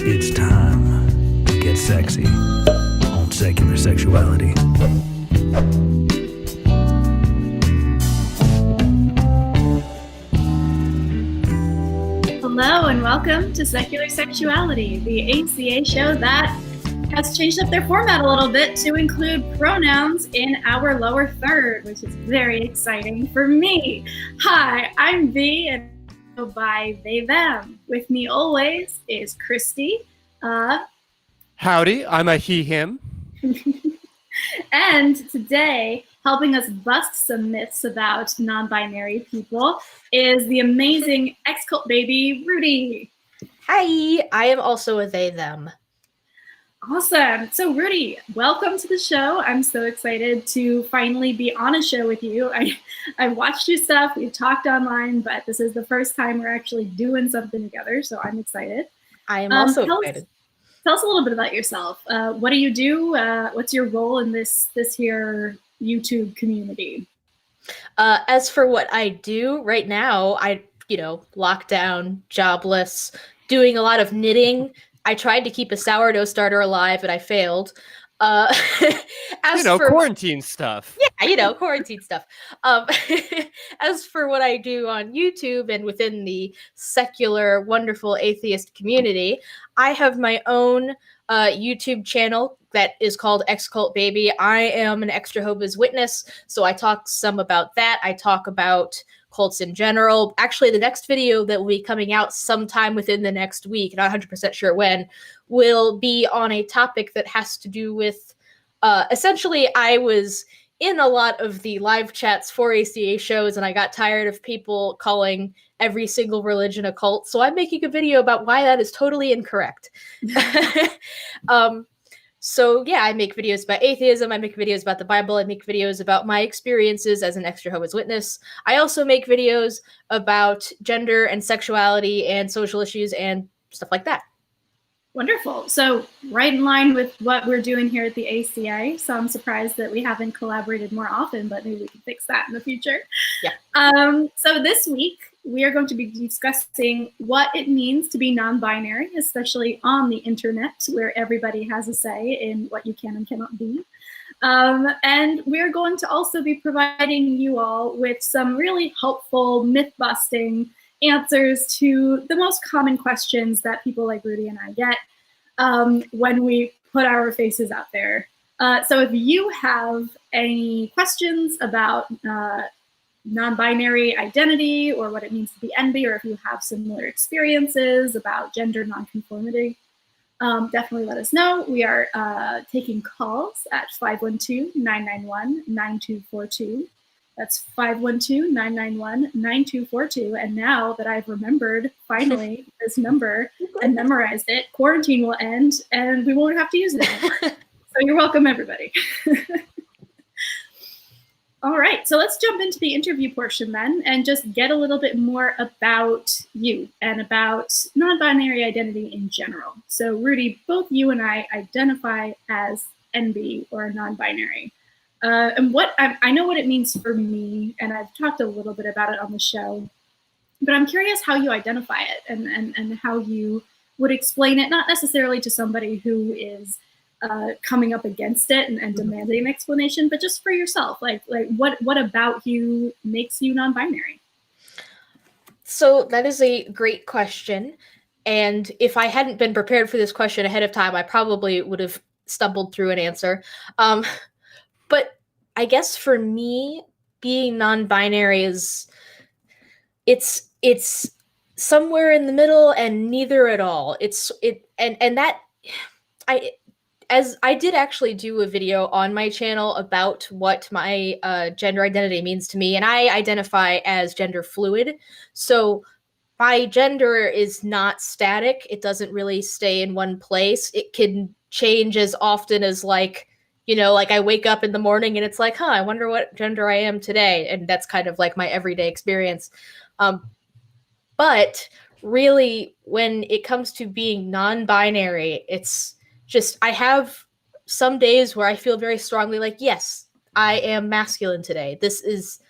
It's time to get sexy on Secular Sexuality. Hello and welcome to Secular Sexuality, the ACA show that has changed up their format a little bit to include pronouns in our lower third, which is very exciting for me. Hi, I'm Vi and go by they, them. With me always is Christy. Howdy, I'm a he, him. And today, helping us bust some myths about non-binary people is the amazing ExCultBaby, Rudy. Hi, I am also a they, them. Awesome. So Rudy, welcome to the show. I'm so excited to finally be on a show with you. I watched your stuff, we've talked online, but this is the first time we're actually doing something together, so I'm excited. I am also excited. Tell us a little bit about yourself. What do you do? What's your role in this here YouTube community? As for what I do right now, lockdown, jobless, doing a lot of knitting. I tried to keep a sourdough starter alive, and I failed. Quarantine stuff. Yeah, quarantine stuff. As for what I do on YouTube and within the secular, wonderful atheist community, I have my own YouTube channel that is called ExCultBaby. I am an extra Jehovah's Witness, so I talk some about that. I talk about cults in general. Actually, the next video that will be coming out sometime within the next week, not 100% sure when, will be on a topic that has to do with, essentially, I was in a lot of the live chats for ACA shows, and I got tired of people calling every single religion a cult, so I'm making a video about why that is totally incorrect. So yeah, I make videos about atheism, I make videos about the Bible, I make videos about my experiences as an extra Jehovah's Witness. I also make videos about gender and sexuality and social issues and stuff like that. Wonderful. So right in line with what we're doing here at the ACA. So I'm surprised that we haven't collaborated more often, but maybe we can fix that in the future. Yeah. So this week, we are going to be discussing what it means to be non-binary, especially on the internet, where everybody has a say in what you can and cannot be. And we're going to also be providing you all with some really helpful myth-busting answers to the most common questions that people like Rudy and I get when we put our faces out there. So if you have any questions about non-binary identity or what it means to be enby, or if you have similar experiences about gender nonconformity, definitely let us know. We are taking calls at 512-991-9242. That's 512-991-9242. And now that I've remembered, finally, this number and memorized it, quarantine will end and we won't have to use it anymore. So you're welcome, everybody. All right, so let's jump into the interview portion then and just get a little bit more about you and about non-binary identity in general. So Rudy, both you and I identify as enby or non-binary. And what I know what it means for me, and I've talked a little bit about it on the show, but I'm curious how you identify it and how you would explain it, not necessarily to somebody who is coming up against it and demanding an explanation, but just for yourself, like what about you makes you non-binary? So that is a great question. And if I hadn't been prepared for this question ahead of time, I probably would have stumbled through an answer. But I guess for me, being non-binary it's somewhere in the middle and neither at all. As I did actually do a video on my channel about what my gender identity means to me, and I identify as gender fluid. So my gender is not static. It doesn't really stay in one place. It can change as often as like I wake up in the morning and it's like, I wonder what gender I am today. And that's kind of like my everyday experience. But really, when it comes to being non-binary, it's just, I have some days where I feel very strongly like, yes, I am masculine today. This is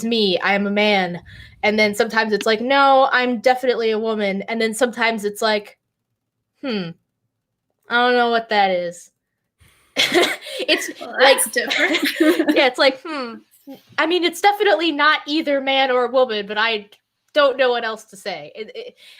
me. I am a man. And then sometimes it's like, no, I'm definitely a woman. And then sometimes it's like, I don't know what that is. It's Well, like that's different. yeah, it's like, I mean, it's definitely not either man or woman, but I don't know what else to say.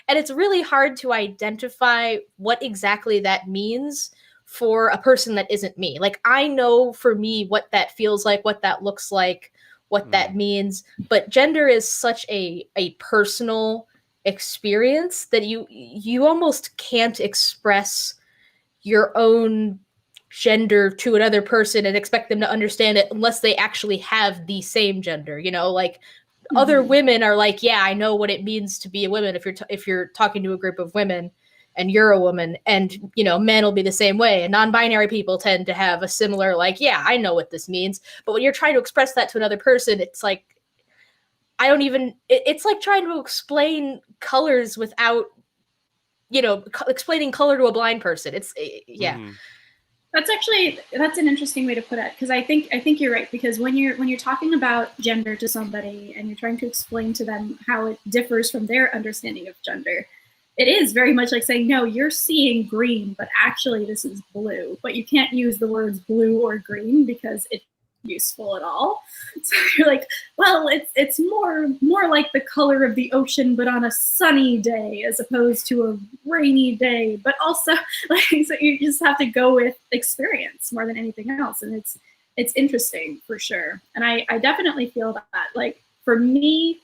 And it's really hard to identify what exactly that means for a person that isn't me. Like, I know for me what that feels like, what that looks like, what that means, but gender is such a personal experience that you almost can't express your own gender to another person and expect them to understand it unless they actually have the same gender. You know, like other women are like, yeah, I know what it means to be a woman. If you're talking to a group of women and you're a woman, and you know, men will be the same way, and non-binary people tend to have a similar, like, yeah, I know what this means. But when you're trying to express that to another person, it's like, I don't even, it's like trying to explain colors without, you know, explaining color to a blind person. It's yeah. That's an interesting way to put it, because I think you're right, because when you're talking about gender to somebody and you're trying to explain to them how it differs from their understanding of gender, it is very much like saying, no, you're seeing green, but actually this is blue. But you can't use the words blue or green because it's useful at all. So you're like, well, it's more like the color of the ocean, but on a sunny day as opposed to a rainy day. But also, like, so you just have to go with experience more than anything else, and it's interesting for sure. And I definitely feel that. Like, for me,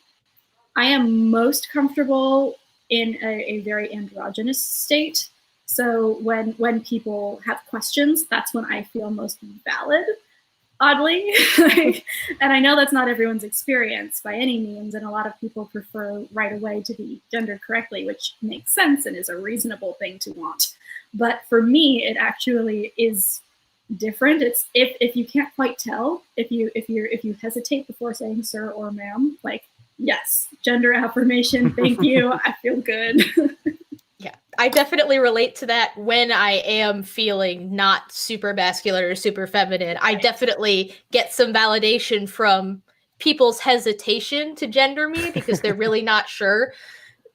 I am most comfortable in a very androgynous state. So when people have questions, that's when I feel most valid, oddly. And I know that's not everyone's experience by any means, and a lot of people prefer right away to be gendered correctly, which makes sense and is a reasonable thing to want. But for me, it actually is different. It's if you can't quite tell, if you hesitate before saying sir or ma'am, like, yes, gender affirmation, thank you, I feel good. Yeah, I definitely relate to that when I am feeling not super masculine or super feminine. I definitely get some validation from people's hesitation to gender me because they're really not sure.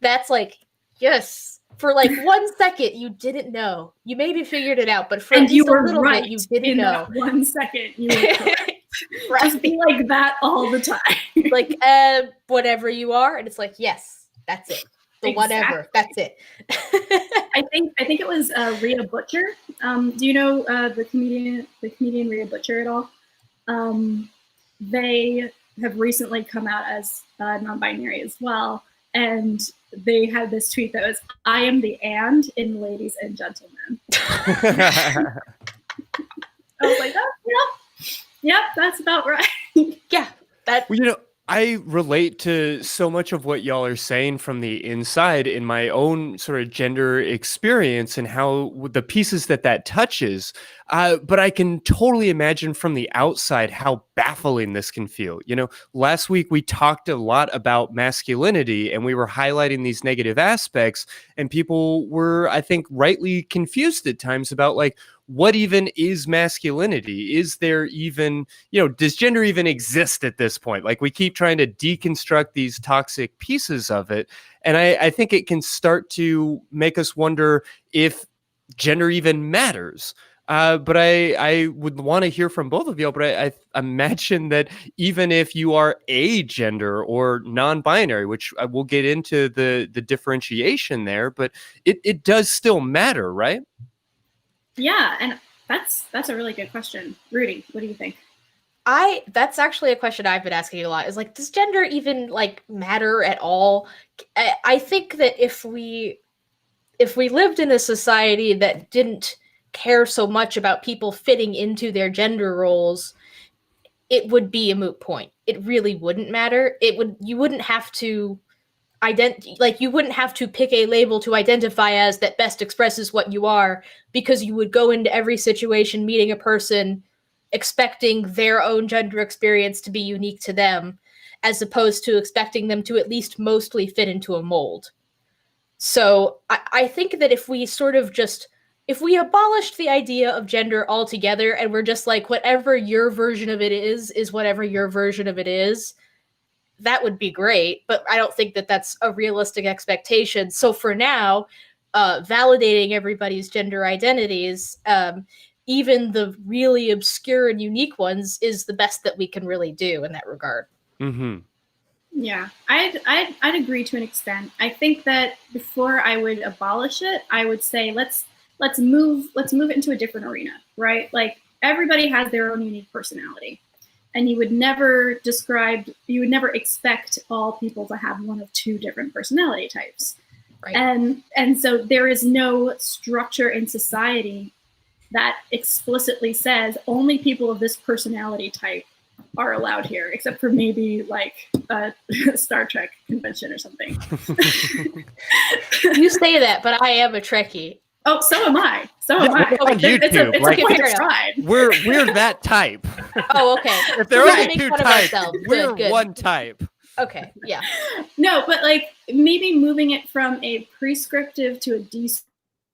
That's like, yes, for like 1 second, you didn't know. You maybe figured it out, but for And at least you were a little right bit, you didn't in know. that 1 second. You were correct. Right. Just be like that all the time. Like, whatever you are, and it's like, yes, that's it. The whatever, that's it. I think it was Rhea Butcher. Do you know the comedian Rhea Butcher at all? They have recently come out as non-binary as well, and they had this tweet that was, "I am the and in ladies and gentlemen." I was like, oh, yep, that's about right. Yeah, that. Well, you know, I relate to so much of what y'all are saying from the inside in my own sort of gender experience and how the pieces that touches. But I can totally imagine from the outside how baffling this can feel. You know, last week we talked a lot about masculinity and we were highlighting these negative aspects, and people were, I think, rightly confused at times about, like, what even is masculinity? Is there even, you know, does gender even exist at this point? Like, we keep trying to deconstruct these toxic pieces of it. And I think it can start to make us wonder if gender even matters. But I would want to hear from both of you. But I imagine that even if you are a gender or non-binary, which I will get into the differentiation there, but it does still matter, right? Yeah, and that's a really good question. Rudy, what do you think? That's actually a question I've been asking a lot, is like, does gender even like matter at all? I think that if we lived in a society that didn't care so much about people fitting into their gender roles, it would be a moot point. It really wouldn't matter. You wouldn't have to you wouldn't have to pick a label to identify as that best expresses what you are, because you would go into every situation meeting a person expecting their own gender experience to be unique to them, as opposed to expecting them to at least mostly fit into a mold. So I think that if we abolished the idea of gender altogether and we're just like, whatever your version of it is whatever your version of it is, that would be great. But I don't think that that's a realistic expectation. So for now, validating everybody's gender identities, even the really obscure and unique ones, is the best that we can really do in that regard. Mm-hmm. Yeah, I'd agree to an extent. I think that before I would abolish it, I would say let's move it into a different arena, right? Like, everybody has their own unique personality, and you would never expect all people to have one of two different personality types. Right. And so there is no structure in society that explicitly says only people of this personality type are allowed here, except for maybe like a Star Trek convention or something. You say that, but I am a Trekkie. Oh, so am I. So am I. On YouTube, it's a point of pride. We're that type. Oh, okay. If there are only Make two fun of types, ourselves. we're Good. one type. Okay, yeah. No, but like maybe moving it from a prescriptive to a descriptive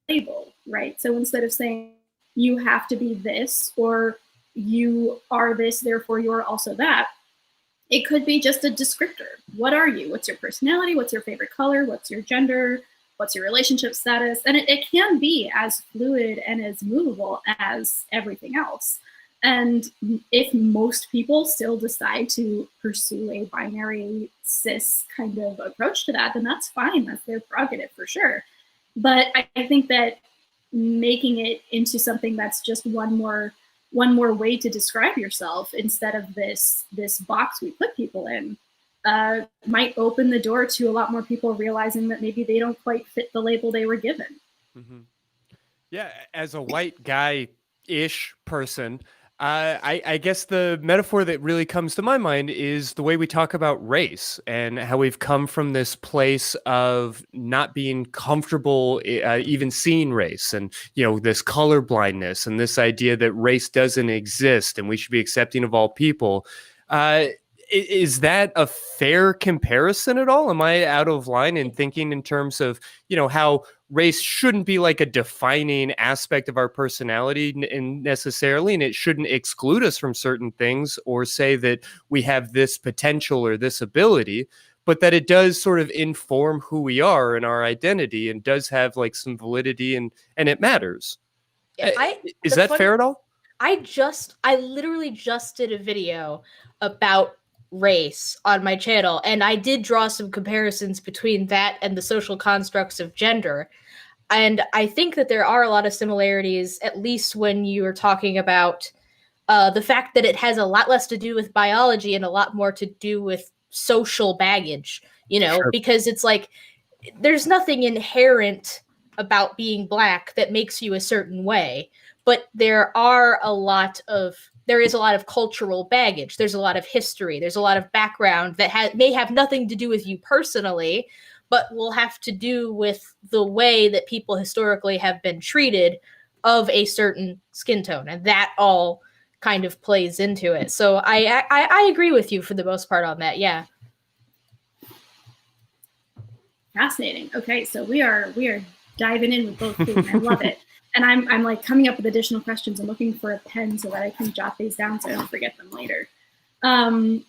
label, right? So instead of saying you have to be this, or you are this, therefore you're also that, it could be just a descriptor. What are you? What's your personality? What's your favorite color? What's your gender? What's your relationship status? And it can be as fluid and as movable as everything else. And if most people still decide to pursue a binary cis kind of approach to that, then that's fine. That's their prerogative for sure. But I think that making it into something that's just one more way to describe yourself instead of this box we put people in might open the door to a lot more people realizing that maybe they don't quite fit the label they were given. Mm-hmm. Yeah, as a white guy-ish person, I guess the metaphor that really comes to my mind is the way we talk about race and how we've come from this place of not being comfortable even seeing race, and this color blindness and this idea that race doesn't exist and we should be accepting of all people. Is that a fair comparison at all? Am I out of line in thinking in terms of, how race shouldn't be like a defining aspect of our personality necessarily, and it shouldn't exclude us from certain things or say that we have this potential or this ability, but that it does sort of inform who we are and our identity and does have like some validity and it matters. Is that fair at all? I literally just did a video about race on my channel, and I did draw some comparisons between that and the social constructs of gender, and I think that there are a lot of similarities, at least when you are talking about the fact that it has a lot less to do with biology and a lot more to do with social baggage, Sure. Because it's like there's nothing inherent about being Black that makes you a certain way, but there is a lot of cultural baggage. There's a lot of history. There's a lot of background that may have nothing to do with you personally, but will have to do with the way that people historically have been treated of a certain skin tone. And that all kind of plays into it. So I agree with you for the most part on that. Yeah. Fascinating. Okay, so we are diving in with both feet. I love it. And I'm like coming up with additional questions and looking for a pen so that I can jot these down so I don't forget them later.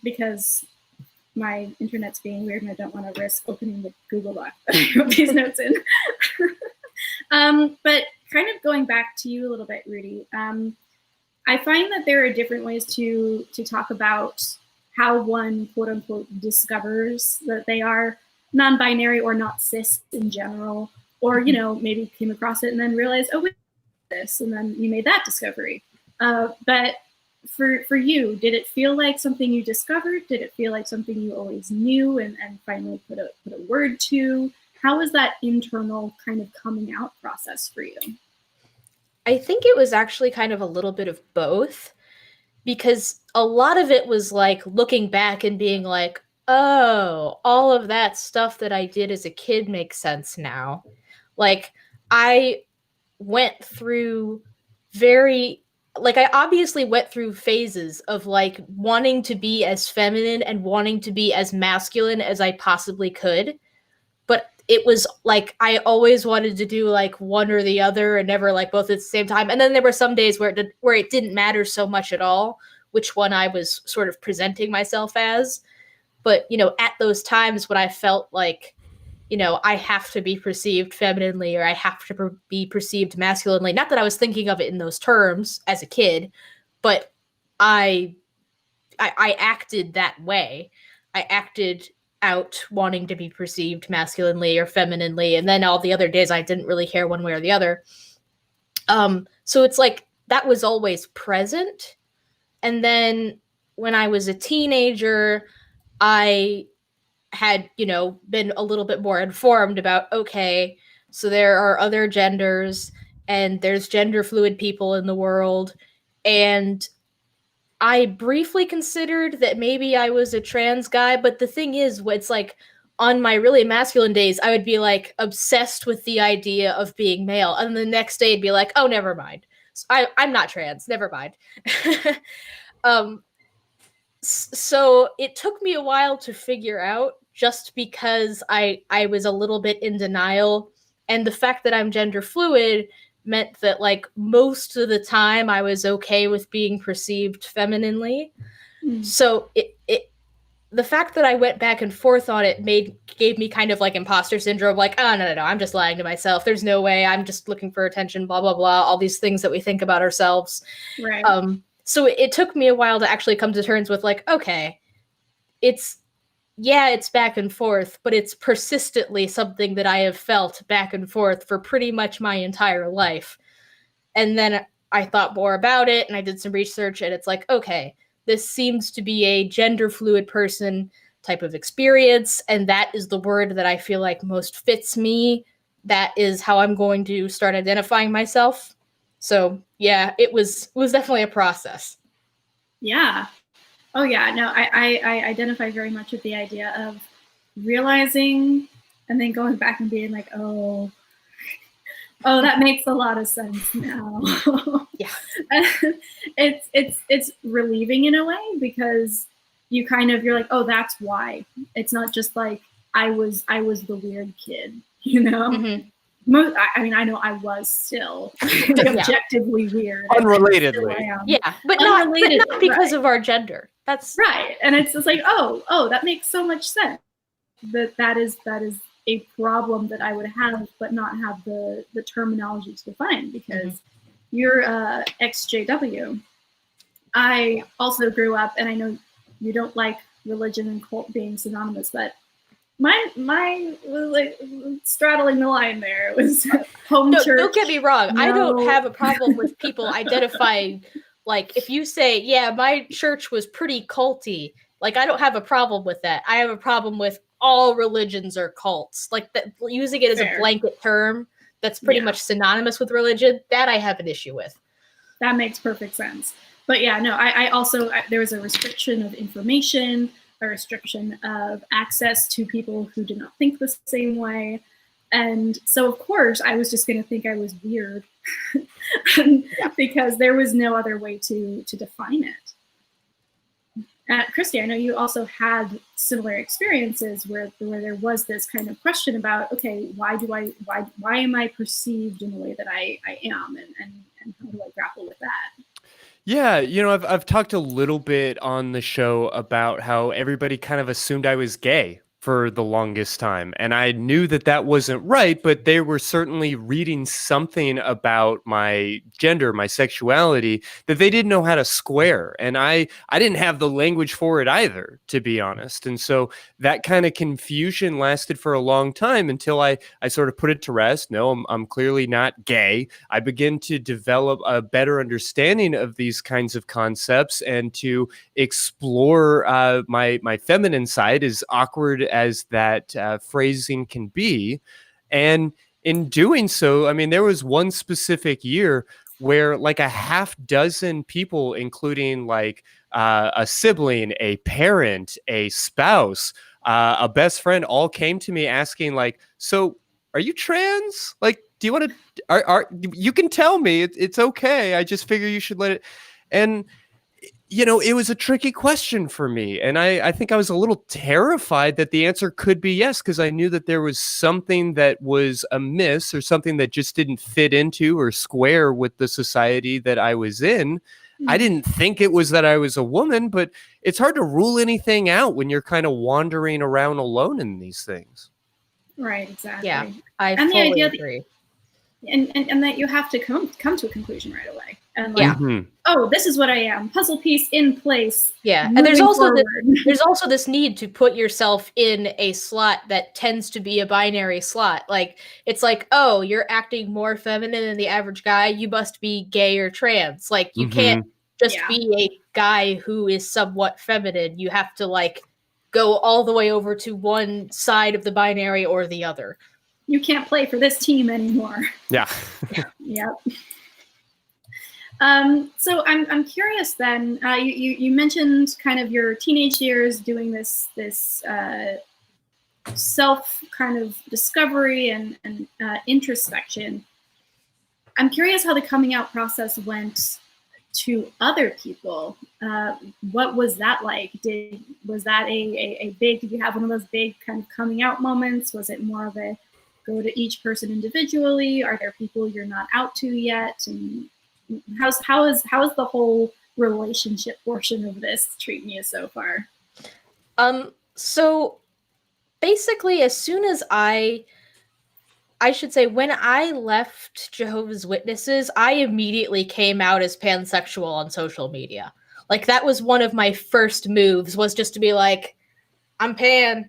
Because my internet's being weird and I don't want to risk opening the Google Doc that I wrote these notes in. But kind of going back to you a little bit, Rudy, I find that there are different ways to talk about how one, quote unquote, discovers that they are non-binary or not cis in general. Or, maybe came across it and then realized, oh, wait, this, and then you made that discovery. But for you, did it feel like something you discovered? Did it feel like something you always knew and finally put a word to? How was that internal kind of coming out process for you? I think it was actually kind of a little bit of both, because a lot of it was like looking back and being like, oh, all of that stuff that I did as a kid makes sense now. Like, I went through I obviously went through phases of like wanting to be as feminine and wanting to be as masculine as I possibly could. But it was like, I always wanted to do like one or the other and never like both at the same time. And then there were some days where it didn't matter so much at all which one I was sort of presenting myself as. But, at those times when I felt like I have to be perceived femininely or I have to be perceived masculinely. Not that I was thinking of it in those terms as a kid, but I acted that way. I acted out wanting to be perceived masculinely or femininely, and then all the other days I didn't really care one way or the other. So it's like that was always present. And then when I was a teenager, I had, been a little bit more informed about, okay, so there are other genders and there's gender fluid people in the world. And I briefly considered that maybe I was a trans guy, but the thing is, it's like on my really masculine days, I would be like obsessed with the idea of being male. And the next day it'd be like, oh, never mind. So I'm not trans, never mind. So it took me a while to figure out, just because I was a little bit in denial. And the fact that I'm gender fluid meant that like most of the time I was okay with being perceived femininely. So the fact that I went back and forth on it gave me kind of like imposter syndrome, like, oh, no, I'm just lying to myself. There's no way. I'm just looking for attention, blah, blah, blah. All these things that we think about ourselves. Right. So it took me a while to actually come to terms with like, okay, it's back and forth, but it's persistently something that I have felt back and forth for pretty much my entire life. And then I thought more about it and I did some research, and it's like, okay, this seems to be a gender fluid person type of experience. And that is the word that I feel like most fits me. That is how I'm going to start identifying myself. So yeah, it was definitely a process. Yeah. Oh yeah, no, I identify very much with the idea of realizing and then going back and being like, oh, that makes a lot of sense now. Yeah. It's relieving in a way, because you're like, oh, that's why. It's not just like I was the weird kid, Mm-hmm. I know I was still objectively weird. Unrelatedly. Yeah, but not because of our gender. That's right. And it's just like, oh, that makes so much sense. That is a problem that I would have, but not have the terminology to define, because you're XJW. I also grew up, and I know you don't like religion and cult being synonymous, but my was like straddling the line there. It was home church. Don't get me wrong. No. I don't have a problem with people identifying, like, if you say, yeah, my church was pretty culty, like, I don't have a problem with that. I have a problem with all religions are cults. Like, that, using it as a blanket term that's pretty much synonymous with religion, that I have an issue with. That makes perfect sense. But yeah, no, I also, there was a restriction of information, a restriction of access to people who did not think the same way. And so, of course, I was just going to think I was weird because there was no other way to define it. Christy, I know you also had similar experiences where there was this kind of question about, okay, why am I perceived in the way that I am, and how do I grapple with that? Yeah, I've talked a little bit on the show about how everybody kind of assumed I was gay for the longest time. And I knew that wasn't right, but they were certainly reading something about my gender, my sexuality, that they didn't know how to square. And I didn't have the language for it either, to be honest. And so that kind of confusion lasted for a long time until I sort of put it to rest. No, I'm clearly not gay. I began to develop a better understanding of these kinds of concepts and to explore my feminine side, as awkward as that phrasing can be. And in doing so, I mean, there was one specific year where like a half dozen people, including like a sibling, a parent, a spouse, a best friend, all came to me asking like, so are you trans? Like, do you want to, you can tell me, it's okay. I just figure you should let it. And it was a tricky question for me. And I think I was a little terrified that the answer could be yes, because I knew that there was something that was amiss or something that just didn't fit into or square with the society that I was in. Mm-hmm. I didn't think it was that I was a woman, but it's hard to rule anything out when you're kind of wandering around alone in these things. Right, exactly. Yeah, I And the fully idea agree. and that you have to come to a conclusion right away. And like, Yeah. Mhm. oh, this is what I am. Puzzle piece in place. Yeah, and there's moving also forward. this need to put yourself in a slot that tends to be a binary slot. Like it's like, oh, you're acting more feminine than the average guy. You must be gay or trans. Like you can't Mhm. just Yeah. be a guy who is somewhat feminine. You have to like go all the way over to one side of the binary or the other. You can't play for this team anymore. Yeah. Yep. So I'm curious then. You mentioned kind of your teenage years doing this self kind of discovery and introspection. I'm curious how the coming out process went to other people. What was that like? Was that a big? Did you have one of those big kind of coming out moments? Was it more of a go to each person individually? Are there people you're not out to yet? And how is the whole relationship portion of this treating you so far? So basically as soon as I should say when I left Jehovah's Witnesses, I immediately came out as pansexual on social media. Like that was one of my first moves, was just to be like, I'm pan.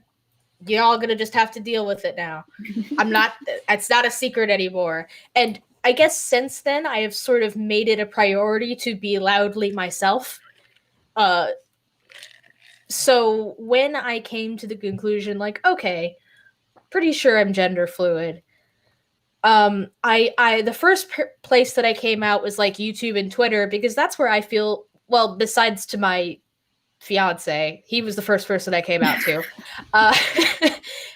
Y'all gonna just have to deal with it now. It's not a secret anymore. And I guess since then I have sort of made it a priority to be loudly myself. So when I came to the conclusion, like, okay, pretty sure I'm gender fluid. The first place that I came out was like YouTube and Twitter, because that's where I feel, well, besides to my fiance, he was the first person I came out to.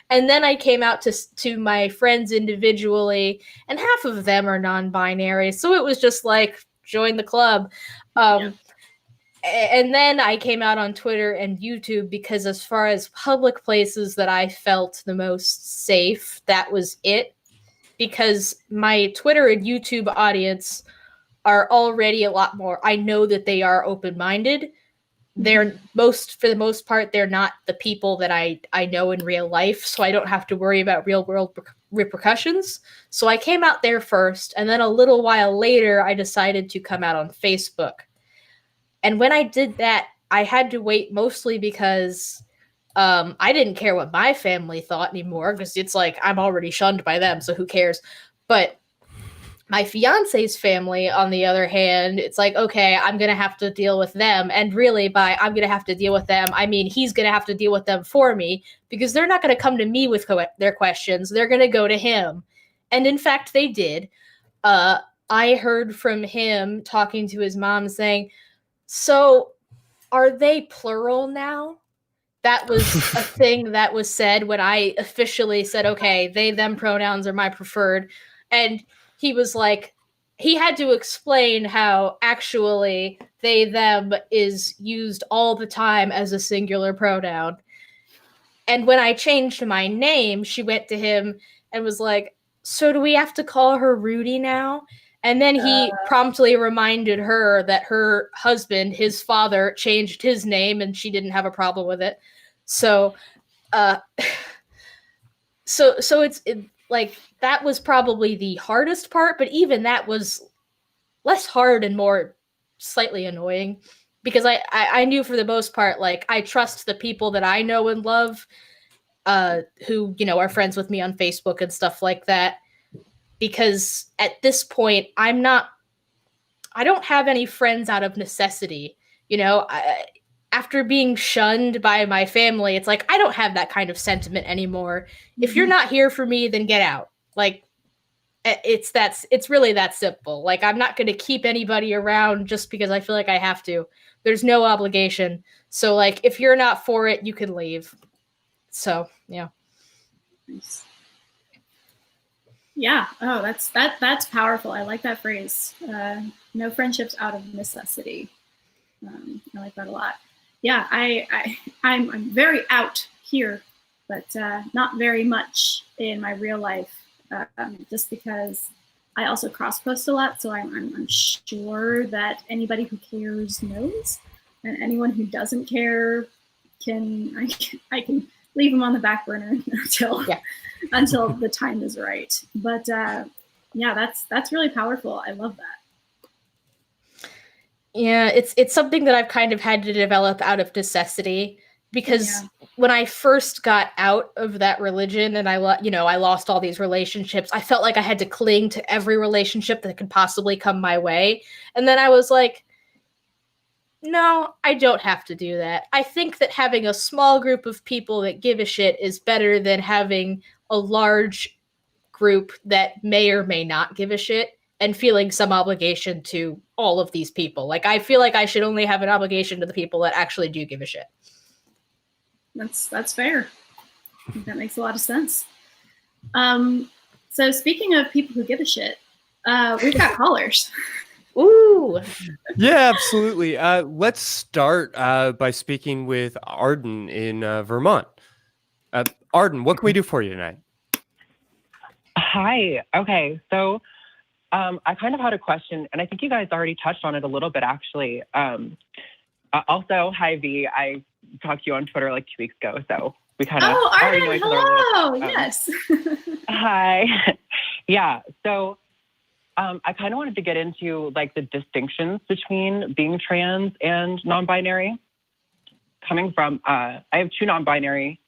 And then I came out to my friends individually, and half of them are non-binary, so it was just like, join the club. And then I came out on Twitter and YouTube, because as far as public places that I felt the most safe, that was it. Because my Twitter and YouTube audience are already a lot more, I know that they are open-minded. For the most part, they're not the people that I know in real life, so I don't have to worry about real world repercussions. So I came out there first, and then a little while later, I decided to come out on Facebook. And when I did that, I had to wait mostly because I didn't care what my family thought anymore, because it's like, I'm already shunned by them, so who cares? But my fiance's family, on the other hand, it's like, okay, I'm going to have to deal with them. And really, by I'm going to have to deal with them, I mean he's going to have to deal with them for me, because they're not going to come to me with their questions. They're going to go to him. And in fact, they did. I heard from him talking to his mom saying, so are they plural now? That was a thing that was said when I officially said, okay, they, them pronouns are my preferred. And he was like, he had to explain how actually they, them is used all the time as a singular pronoun. And when I changed my name, she went to him and was like, so do we have to call her Rudy now? And then he promptly reminded her that her husband, his father, changed his name, and she didn't have a problem with it. So, so it's like, that was probably the hardest part, but even that was less hard and more slightly annoying, because I knew for the most part, like, I trust the people that I know and love, who, you know, are friends with me on Facebook and stuff like that. Because at this point, I don't have any friends out of necessity. You know, after being shunned by my family, it's like, I don't have that kind of sentiment anymore. If you're not here for me, then get out. Like, it's really that simple. Like, I'm not going to keep anybody around just because I feel like I have to. There's no obligation. So, like, if you're not for it, you can leave. So, yeah. Nice. Yeah. Oh, that's powerful. I like that phrase. No friendships out of necessity. I like that a lot. Yeah, I'm very out here, but not very much in my real life. Just because I also cross-post a lot, so I'm sure that anybody who cares knows, and anyone who doesn't care I can leave them on the back burner until the time is right. But yeah, that's really powerful. I love that. Yeah, it's something that I've kind of had to develop out of necessity, because when I first got out of that religion and I lost all these relationships, I felt like I had to cling to every relationship that could possibly come my way. And then I was like, no, I don't have to do that. I think that having a small group of people that give a shit is better than having a large group that may or may not give a shit and feeling some obligation to all of these people. Like, I feel like I should only have an obligation to the people that actually do give a shit. That's fair. I think that makes a lot of sense. So speaking of people who give a shit, we've got callers. Ooh. Yeah, absolutely. Let's start by speaking with Arden in Vermont. Arden, what can we do for you tonight? Hi. Okay. So I kind of had a question, and I think you guys already touched on it a little bit, actually. Also, hi, Vi. I talked to you on Twitter like 2 weeks ago, so we kind of already know each other. Hello. Yes. Hi. Yeah. So I kind of wanted to get into like the distinctions between being trans and non-binary. Coming from, I have 2 non-binary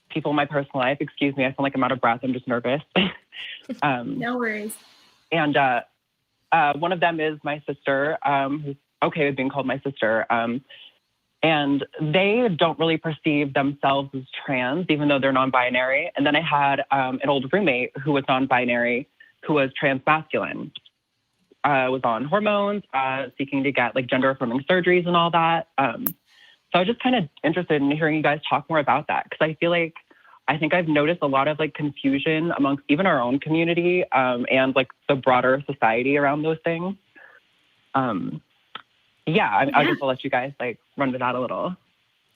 people in my personal life. Excuse me, I sound like I'm out of breath. I'm just nervous. No worries. And one of them is my sister, who's okay with being called my sister. And they don't really perceive themselves as trans, even though they're non-binary. And then I had an old roommate who was non-binary, who was trans-masculine, was on hormones, seeking to get like gender-affirming surgeries and all that. So I was just kind of interested in hearing you guys talk more about that, because I think I've noticed a lot of like confusion amongst even our own community and like the broader society around those things. I just will let you guys like run it out a little.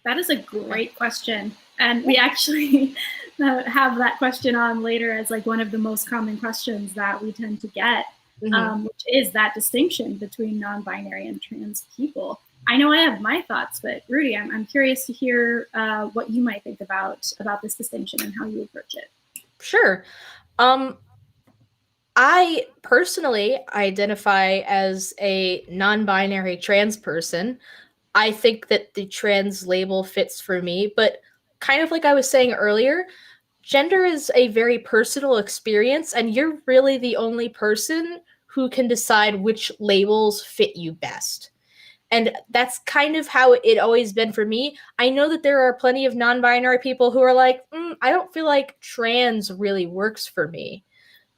That is a great question. And we actually have that question on later as like one of the most common questions that we tend to get, which is that distinction between non-binary and trans people. I know I have my thoughts, but Rudy, I'm curious to hear what you might think about this distinction and how you approach it. Sure. I personally identify as a non-binary trans person. I think that the trans label fits for me, but kind of like I was saying earlier, gender is a very personal experience, and you're really the only person who can decide which labels fit you best. And that's kind of how it always been for me. I know that there are plenty of non-binary people who are like, I don't feel like trans really works for me.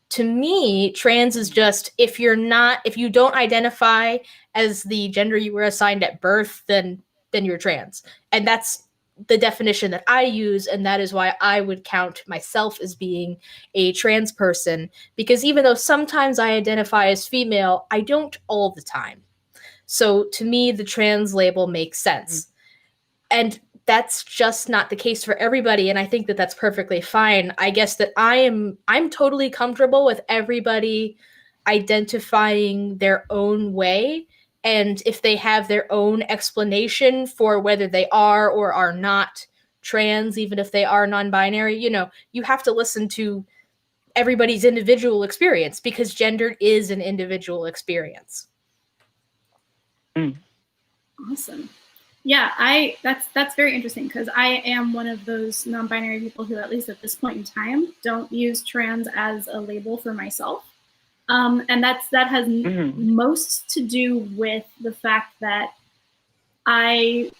To me, trans is just, if you don't identify as the gender you were assigned at birth, then you're trans. And that's the definition that I use, and that is why I would count myself as being a trans person, because even though sometimes I identify as female, I don't all the time. So to me, the trans label makes sense. And that's just not the case for everybody, and I think that that's perfectly fine. I guess that I'm totally comfortable with everybody identifying their own way, and if they have their own explanation for whether they are or are not trans, even if they are non-binary, you have to listen to everybody's individual experience, because gender is an individual experience. Awesome. Yeah, that's very interesting, because I am one of those non-binary people who, at least at this point in time, don't use trans as a label for myself. And that has most to do with the fact that I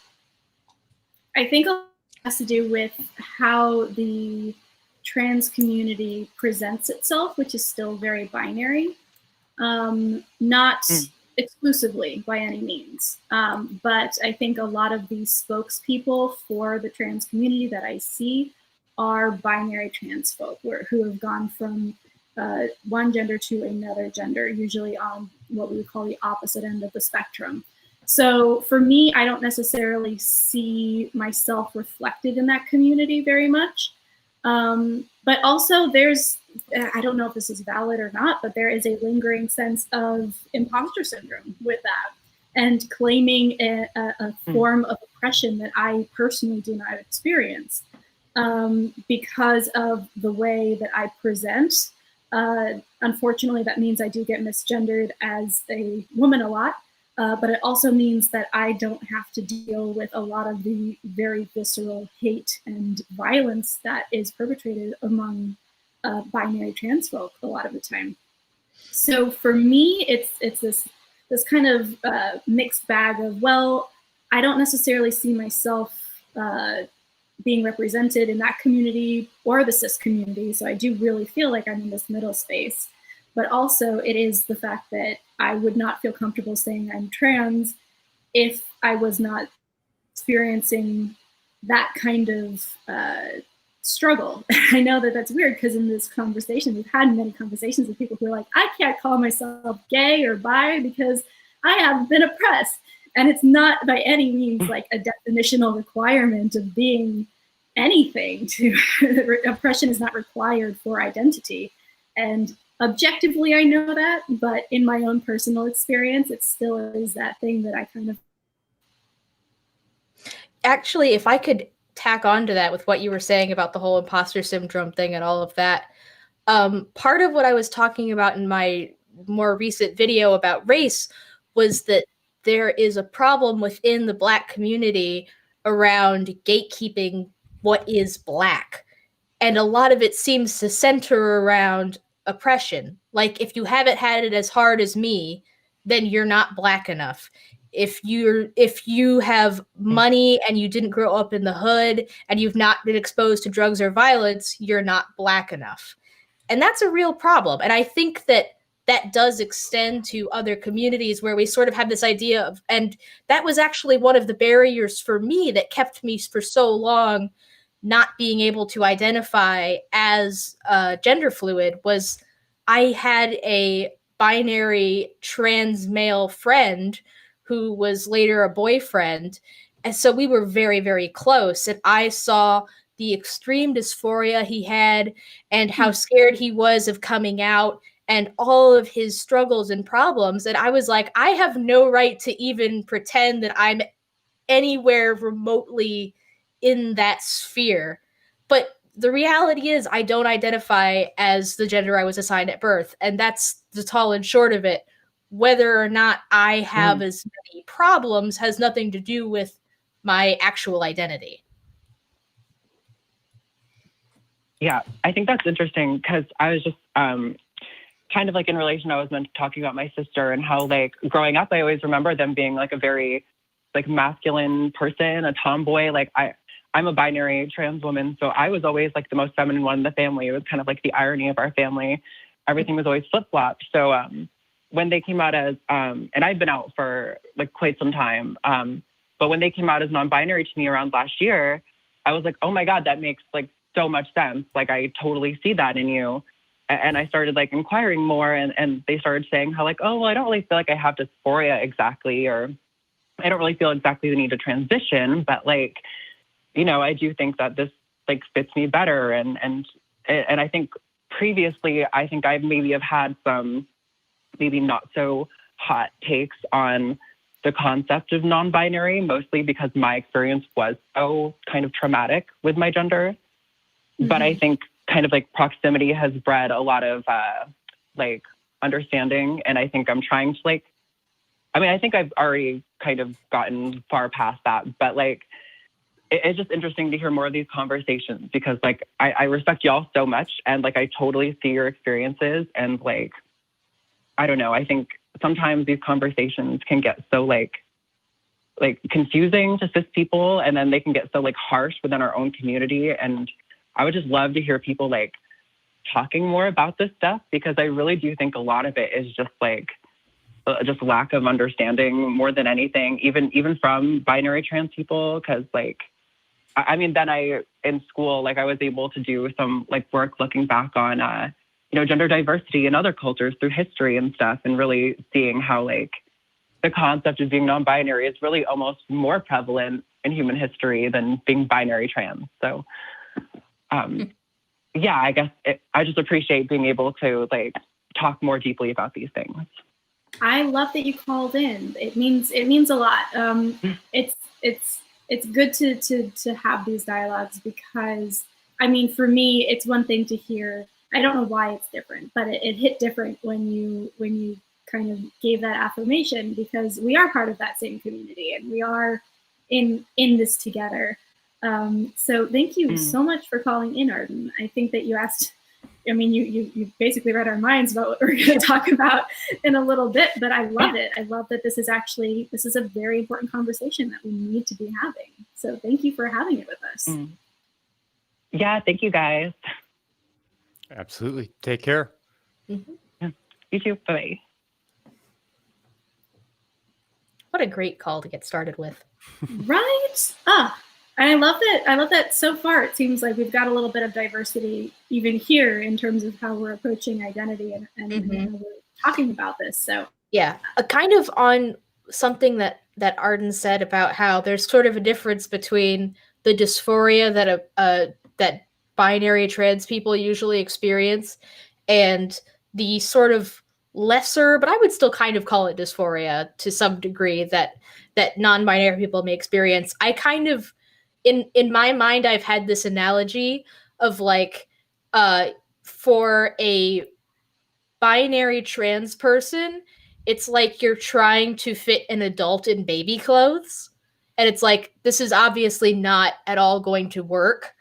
think it has to do with how the trans community presents itself, which is still very binary, not exclusively by any means. But I think a lot of these spokespeople for the trans community that I see are binary trans folk who have gone from one gender to another gender, usually on what we would call the opposite end of the spectrum. So for me, I don't necessarily see myself reflected in that community very much. But also I don't know if this is valid or not, but there is a lingering sense of imposter syndrome with that, and claiming a form of oppression that I personally do not experience. because of the way that I present. Unfortunately, that means I do get misgendered as a woman a lot, but it also means that I don't have to deal with a lot of the very visceral hate and violence that is perpetrated among binary trans folk a lot of the time. So for me, it's this kind of mixed bag of, well, I don't necessarily see myself being represented in that community or the cis community. So I do really feel like I'm in this middle space. But also it is the fact that I would not feel comfortable saying I'm trans if I was not experiencing that kind of struggle. I know that that's weird because in this conversation, we've had many conversations with people who are like, I can't call myself gay or bi because I have been oppressed. And it's not by any means like a definitional requirement of being anything. Oppression is not required for identity. And objectively, I know that, but in my own personal experience, it still is that thing that I kind of... Actually, if I could tack on to that with what you were saying about the whole imposter syndrome thing and all of that, part of what I was talking about in my more recent video about race was that there is a problem within the Black community around gatekeeping what is Black. And a lot of it seems to center around oppression. Like, if you haven't had it as hard as me, then you're not Black enough. If you have money and you didn't grow up in the hood and you've not been exposed to drugs or violence, you're not Black enough. And that's a real problem. And I think that does extend to other communities where we sort of have this idea of, and that was actually one of the barriers for me that kept me for so long not being able to identify as gender fluid, was I had a binary trans male friend who was later a boyfriend. And so we were very, very close. And I saw the extreme dysphoria he had and how scared he was of coming out and all of his struggles and problems. And I was like, I have no right to even pretend that I'm anywhere remotely in that sphere. But the reality is I don't identify as the gender I was assigned at birth. And that's the tall and short of it. Whether or not I have as many problems has nothing to do with my actual identity. Yeah, I think that's interesting because I was just kind of like in relation, I was talking about my sister and how, like, growing up, I always remember them being like a very like masculine person, a tomboy. Like I'm a binary trans woman, so I was always like the most feminine one in the family. It was kind of like the irony of our family. Everything was always flip-flopped. So when they came out as, and I've been out for like quite some time, but when they came out as non-binary to me around last year, I was like, oh my God, that makes like so much sense. Like, I totally see that in you. And I started like inquiring more, and they started saying how like, oh, well, I don't really feel like I have dysphoria exactly, or I don't really feel exactly the need to transition, but like, you know, I do think that this like fits me better. And I think previously, I think I maybe have had some maybe not so hot takes on the concept of non-binary, mostly because my experience was so kind of traumatic with my gender. But I think kind of like proximity has bred a lot of like understanding. And I think I'm trying to like, I mean, I think I've already kind of gotten far past that, but like, it's just interesting to hear more of these conversations because like, I respect y'all so much. And like, I totally see your experiences, and like, I don't know, I think sometimes these conversations can get so like confusing to cis people, and then they can get so like harsh within our own community. And I would just love to hear people like talking more about this stuff, because I really do think a lot of it is just like just lack of understanding more than anything, even from binary trans people. Cause like, I mean, then in school, like I was able to do some like work looking back on, you know, gender diversity in other cultures through history and stuff, and really seeing how like the concept of being non-binary is really almost more prevalent in human history than being binary trans. So, yeah, I guess I just appreciate being able to like talk more deeply about these things. I love that you called in. It means a lot. It's it's good to have these dialogues, because I mean, for me, it's one thing to hear. I don't know why it's different, but it hit different when you kind of gave that affirmation, because we are part of that same community and we are in this together. So thank you so much for calling in, Arden. I think that you asked, I mean, you basically read our minds about what we're going to talk about in a little bit, but I love it. I love that this is a very important conversation that we need to be having. So thank you for having it with us. Yeah, thank you guys. Absolutely. Take care. Yeah. You too. Bye. What a great call to get started with. Right? And I love that so far it seems like we've got a little bit of diversity even here in terms of how we're approaching identity and how we're talking about this. So yeah, kind of on something that Arden said about how there's sort of a difference between the dysphoria that binary trans people usually experience and the sort of lesser, but I would still kind of call it dysphoria to some degree that non-binary people may experience. I kind of, in my mind, I've had this analogy of like, for a binary trans person, it's like you're trying to fit an adult in baby clothes. And it's like, this is obviously not at all going to work.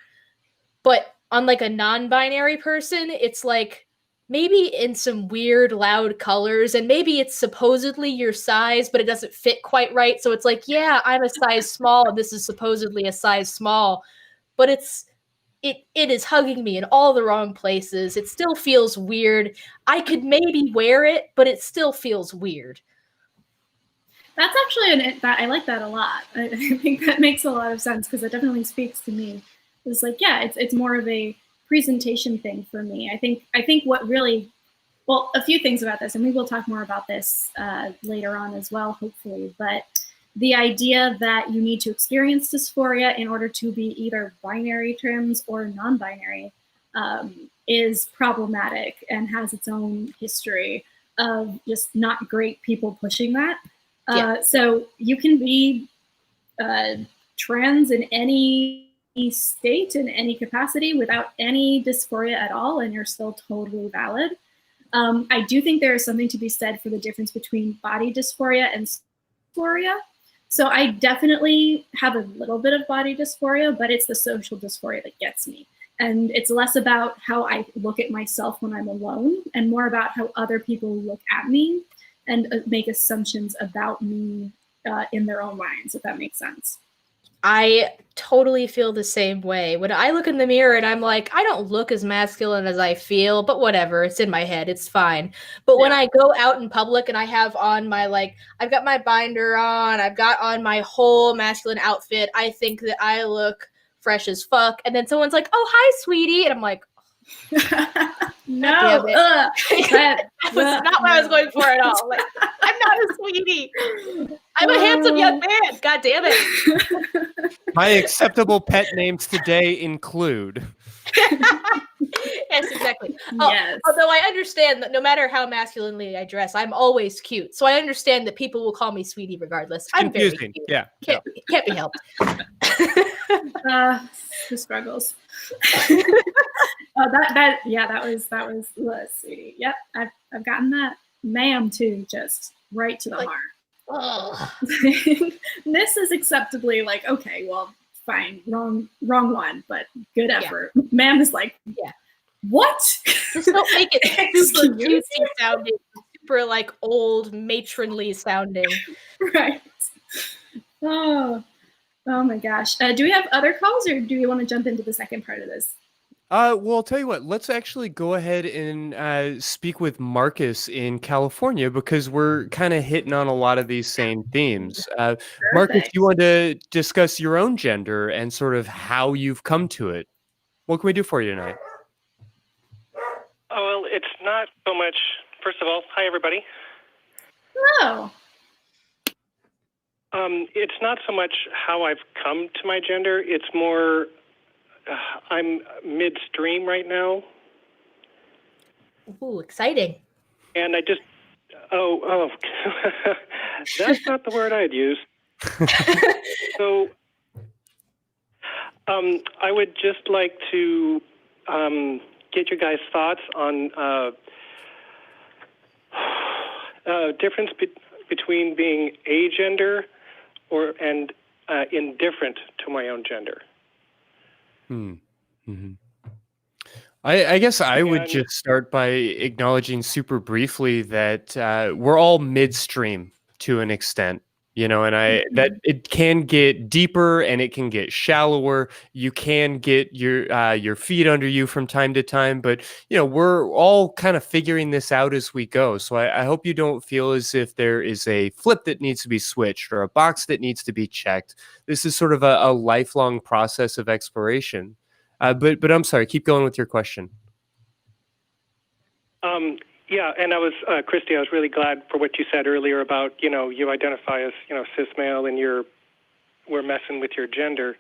But on like a non-binary person, it's like maybe in some weird loud colors, and maybe it's supposedly your size, but it doesn't fit quite right. So it's like, yeah, I'm a size small, and this is supposedly a size small, but it is hugging me in all the wrong places. It still feels weird. I could maybe wear it, but it still feels weird. That's actually I like that a lot. I think that makes a lot of sense, because it definitely speaks to me. It's like, yeah, it's more of a presentation thing for me. I think what really, well, a few things about this, and we will talk more about this later on as well, hopefully, but the idea that you need to experience dysphoria in order to be either binary trans or non-binary is problematic and has its own history of just not great people pushing that. So you can be trans in any state, in any capacity, without any dysphoria at all, and you're still totally valid. I do think there is something to be said for the difference between body dysphoria and dysphoria. So I definitely have a little bit of body dysphoria, but it's the social dysphoria that gets me. And it's less about how I look at myself when I'm alone and more about how other people look at me and make assumptions about me in their own minds, if that makes sense. I totally feel the same way. When I look in the mirror and I'm like, I don't look as masculine as I feel, but whatever, it's in my head, it's fine. But when I go out in public and I have on my, like, I've got my binder on, I've got on my whole masculine outfit, I think that I look fresh as fuck. And then someone's like, oh, hi, sweetie. And I'm like, no, that was not what I was going for at all. Like, I'm not a sweetie. I'm a handsome young man. God damn it. My acceptable pet names today include. Yes, exactly. Yes. Although I understand that no matter how masculinely I dress, I'm always cute. So I understand that people will call me sweetie regardless. I'm very cute. Yeah. Can't be helped. The struggles. That was sweetie. Yep, I've gotten that, ma'am, too, just right to the heart. Oh. This is acceptably like, okay, well, fine, wrong one, but good effort. Yeah. Ma'am is like, yeah, what? Just don't make it super cutesy sounding, super like old matronly sounding. Right. Oh my gosh. Do we have other calls, or do we want to jump into the second part of this? Well, I'll tell you what, let's actually go ahead and speak with Marcus in California, because we're kind of hitting on a lot of these same themes. Marcus, you want to discuss your own gender and sort of how you've come to it. What can we do for you tonight? Oh, well, it's not so much. First of all, hi, everybody. Hello. It's not so much how I've come to my gender. It's more, I'm midstream right now. Ooh, exciting. And I just, that's not the word I'd use. So I would just like to get your guys' thoughts on difference between being agender and indifferent to my own gender. Mm-hmm. I guess I would And- just start by acknowledging super briefly that we're all midstream to an extent, and that it can get deeper and it can get shallower. You can get your feet under you from time to time, but we're all kind of figuring this out as we go. So I hope you don't feel as if there is a flip that needs to be switched or a box that needs to be checked. This is sort of a lifelong process of exploration. But I'm sorry, keep going with your question. Yeah, and I was, Christy, I was really glad for what you said earlier about, you identify as, cis male and we're messing with your gender.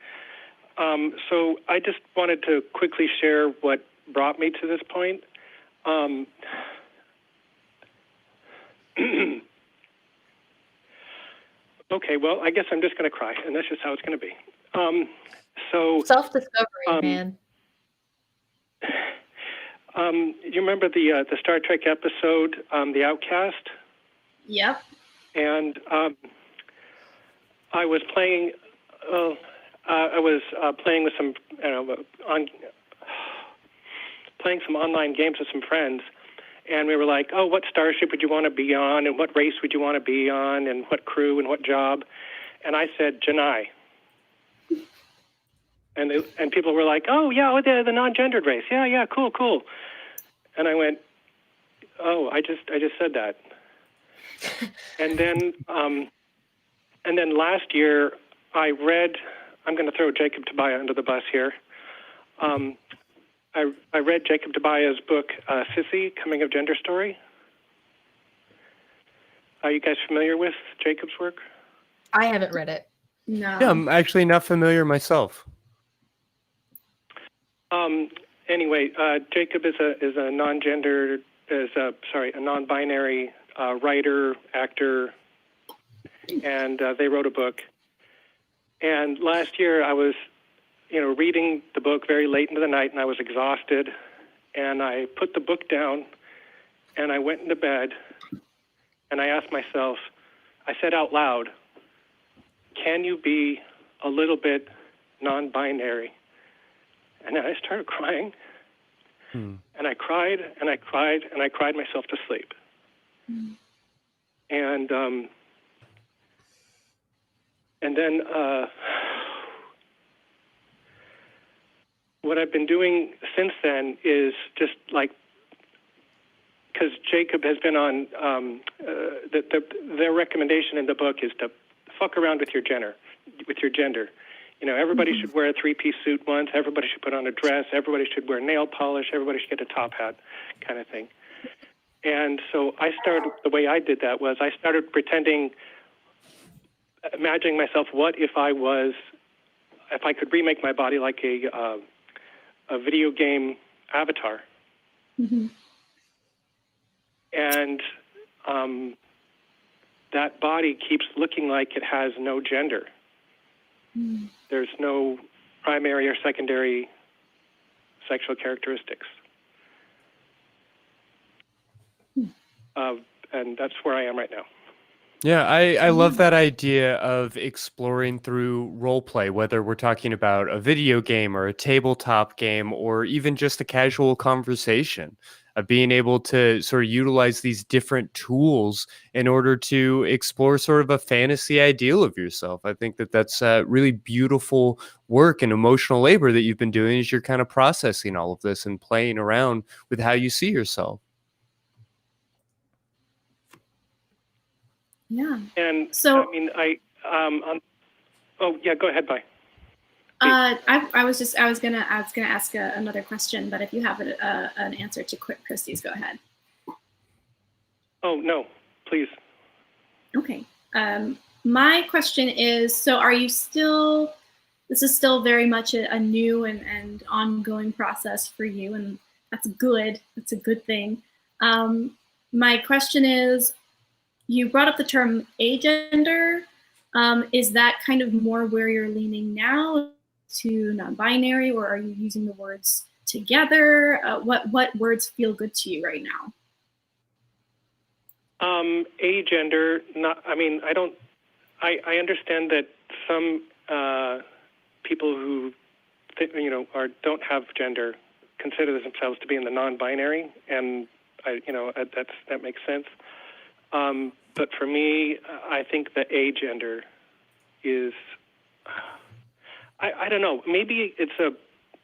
So I just wanted to quickly share what brought me to this point. Okay, well, I guess I'm just going to cry, and that's just how it's going to be. So self-discovery, man. You remember the Star Trek episode, The Outcast? Yep. And I was playing. Playing with some, playing some online games with some friends, and we were like, "Oh, what starship would you want to be on, and what race would you want to be on, and what crew and what job?" And I said, "Janai." And people were like, "Oh yeah, the non-gendered race. Yeah, cool." And I went, "Oh, I just said that." and then last year I read. I'm going to throw Jacob TOBIA under the bus here. I read Jacob TOBIA's book, Sissy, Coming of Gender Story. Are you guys familiar with Jacob's work? I haven't read it. No. Yeah, I'm actually not familiar myself. Anyway, Jacob is a non-gendered, a non-binary writer, actor, and they wrote a book. And last year I was, reading the book very late into the night, and I was exhausted, and I put the book down, and I went into bed, and I asked myself, I said out loud, "Can you be a little bit non-binary?" And then I started crying, and I cried, and I cried, and I cried myself to sleep. And then what I've been doing since then is just like, because Jacob has been on, their recommendation in the book is to fuck around with your gender. Everybody should wear a three-piece suit once. Everybody should put on a dress. Everybody should wear nail polish. Everybody should get a top hat, kind of thing. And so the way I did that was I started pretending, imagining myself, what if I could remake my body like a video game avatar. Mm-hmm. And that body keeps looking like it has no gender. Mm. There's no primary or secondary sexual characteristics. And that's where I am right now. Yeah, I love that idea of exploring through role play, whether we're talking about a video game or a tabletop game or even just a casual conversation, of being able to sort of utilize these different tools in order to explore sort of a fantasy ideal of yourself. I think that that's really beautiful work and emotional labor that you've been doing as you're kind of processing all of this and playing around with how you see yourself. Yeah. And So, I mean, oh yeah, go ahead, bye. I was gonna ask another question, but if you have an answer to Christy's, go ahead. Oh no, please. Okay. My question is, so are you still? This is still very much a new and ongoing process for you, and that's good. That's a good thing. My question is, you brought up the term agender. Is that kind of more where you're leaning now? to non-binary, or are you using the words together? What words feel good to you right now? Agender. I understand that some people who don't have gender consider themselves to be in the non-binary, and that makes sense. But for me, I think the agender is, I don't know, maybe it's a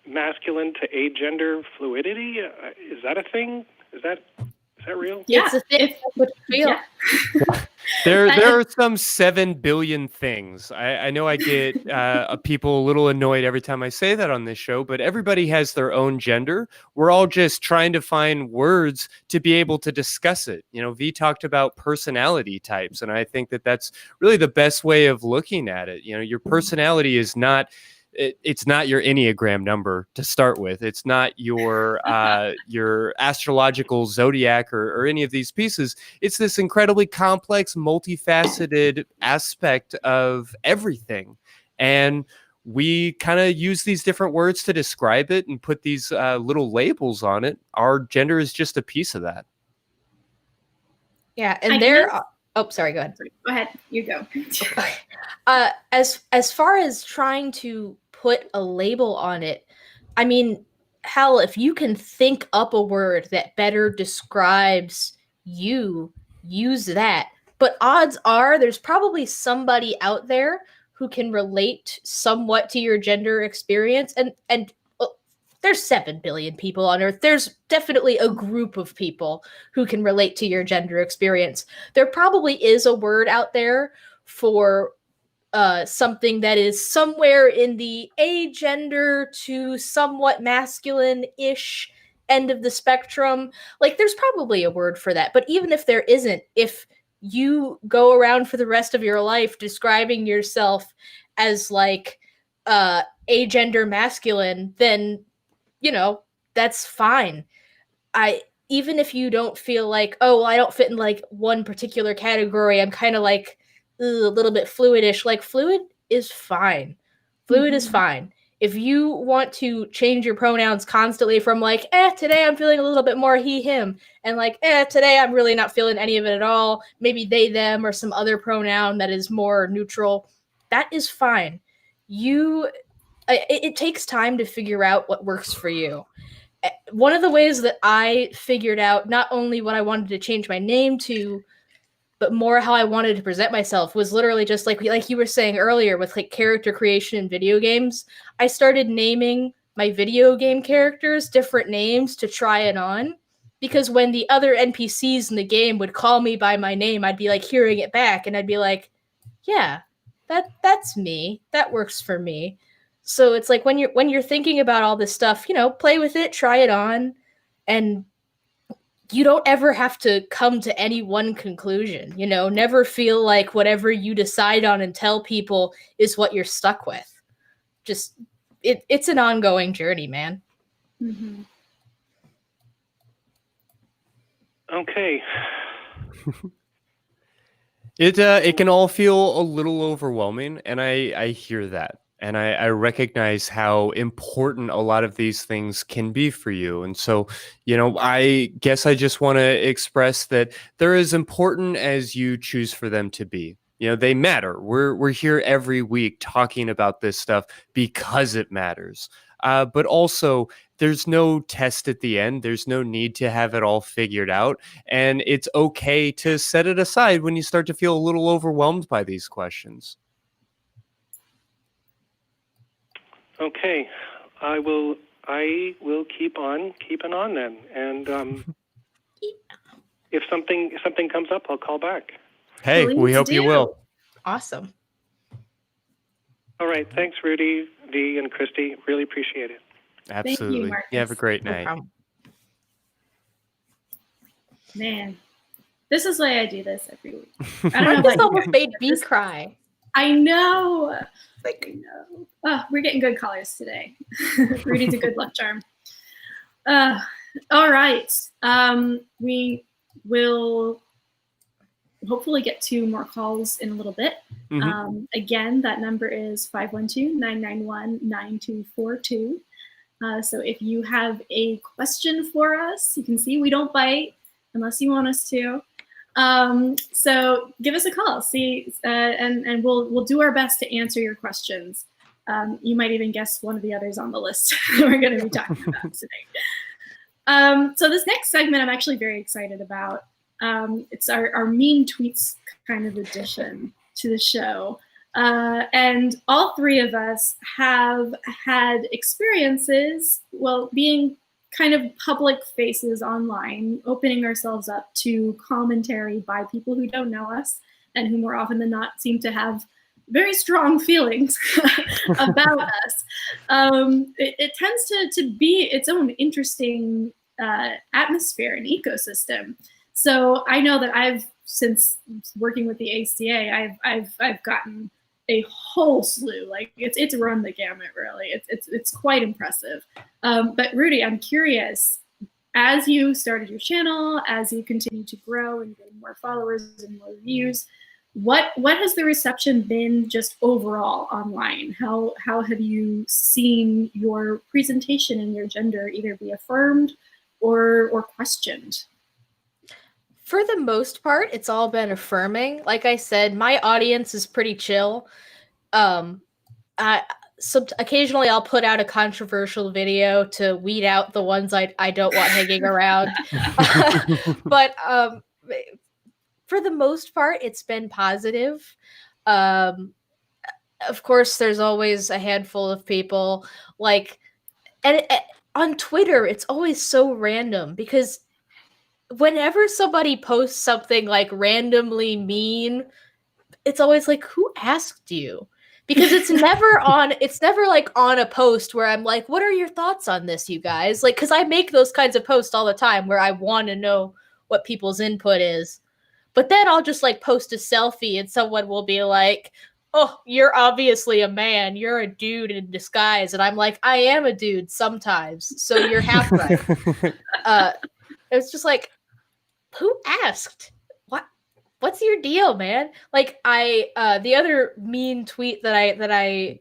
masculine to agender fluidity. Is that a thing? Is that real? Yeah, It's a thing. What you feel. Yeah. There are some 7 billion things. I know I get people a little annoyed every time I say that on this show, but everybody has their own gender. We're all just trying to find words to be able to discuss it. Vi talked about personality types, and I think that that's really the best way of looking at it. Your personality is not... It's not your Enneagram number to start with. It's not your astrological zodiac or any of these pieces. It's this incredibly complex, multifaceted aspect of everything. And we kind of use these different words to describe it and put these little labels on it. Our gender is just a piece of that. Yeah, and oh, sorry, go ahead. Go ahead, you go. As far as trying to put a label on it, I mean, hell, if you can think up a word that better describes you, use that. But odds are there's probably somebody out there who can relate somewhat to your gender experience. And there's 7 billion people on Earth. There's definitely a group of people who can relate to your gender experience. There probably is a word out there for something that is somewhere in the agender to somewhat masculine-ish end of the spectrum. Like, there's probably a word for that. But even if there isn't, if you go around for the rest of your life describing yourself as like agender masculine, then, that's fine. Even if you don't feel like, oh, well, I don't fit in like one particular category, I'm kind of like a little bit fluidish. Like, fluid is fine. Fluid is fine. If you want to change your pronouns constantly from like, today I'm feeling a little bit more he, him, and like, today I'm really not feeling any of it at all, maybe they, them, or some other pronoun that is more neutral, that is fine. It takes time to figure out what works for you. One of the ways that I figured out not only what I wanted to change my name to, but more how I wanted to present myself was literally just like you were saying earlier with like character creation in video games. I started naming my video game characters different names to try it on, because when the other NPCs in the game would call me by my name, I'd be like hearing it back and I'd be like, yeah, that's me. That works for me. So it's like when you're thinking about all this stuff, play with it, try it on, and you don't ever have to come to any one conclusion. Never feel like whatever you decide on and tell people is what you're stuck with. Just it's an ongoing journey, man. Mm-hmm. Okay. It can all feel a little overwhelming, and I hear that. And I recognize how important a lot of these things can be for you. And so, I guess I just want to express that they're as important as you choose for them to be. They matter. We're here every week talking about this stuff because it matters. But also, there's no test at the end. There's no need to have it all figured out. And it's okay to set it aside when you start to feel a little overwhelmed by these questions. Okay, I will keep on keeping on then, and if something comes up, I'll call back. Hey, we hope you will. Awesome. All right, thanks, Rudy, Vi, and Christy. Really appreciate it. Absolutely. Thank you, Marcus. You have a great No night. problem. Man, this is why I do this every week. I don't know Marcus about you almost guys. made me cry. I know. I know. Oh, we're getting good callers today. Rudy's a good luck charm. All right. We will hopefully get 2 more calls in a little bit. Again, that number is 512-991-9242. So if you have a question for us, you can see we don't bite unless you want us to. So give us a call, and we'll do our best to answer your questions. You might even guess one of the others on the list that we're going to be talking about today. So this next segment I'm actually very excited about. It's our mean tweets kind of addition to the show. And all 3 of us have had experiences, well, being kind of public faces online, opening ourselves up to commentary by people who don't know us and who more often than not seem to have very strong feelings about us. It tends to be its own interesting atmosphere and ecosystem. So I know that since working with the ACA, I've gotten a whole slew. Like it's run the gamut, really. It's quite impressive. But Rudy, I'm curious, as you started your channel, as you continue to grow and get more followers and more views, what has the reception been just overall online? How have you seen your presentation and your gender either be affirmed or questioned? For the most part, it's all been affirming. Like I said, my audience is pretty chill. Occasionally I'll put out a controversial video to weed out the ones I don't want hanging around. But for the most part, it's been positive. Of course, there's always a handful of people and on Twitter, it's always so random because whenever somebody posts something like randomly mean, it's always like, who asked you? Because it's never on a post where I'm like, what are your thoughts on this, you guys? Like, because I make those kinds of posts all the time where I want to know what people's input is. But then I'll just post a selfie and someone will be like, oh, you're obviously a man. You're a dude in disguise. And I'm like, I am a dude sometimes. So you're half right. It's just like, who asked? What's your deal, man? The other mean tweet that I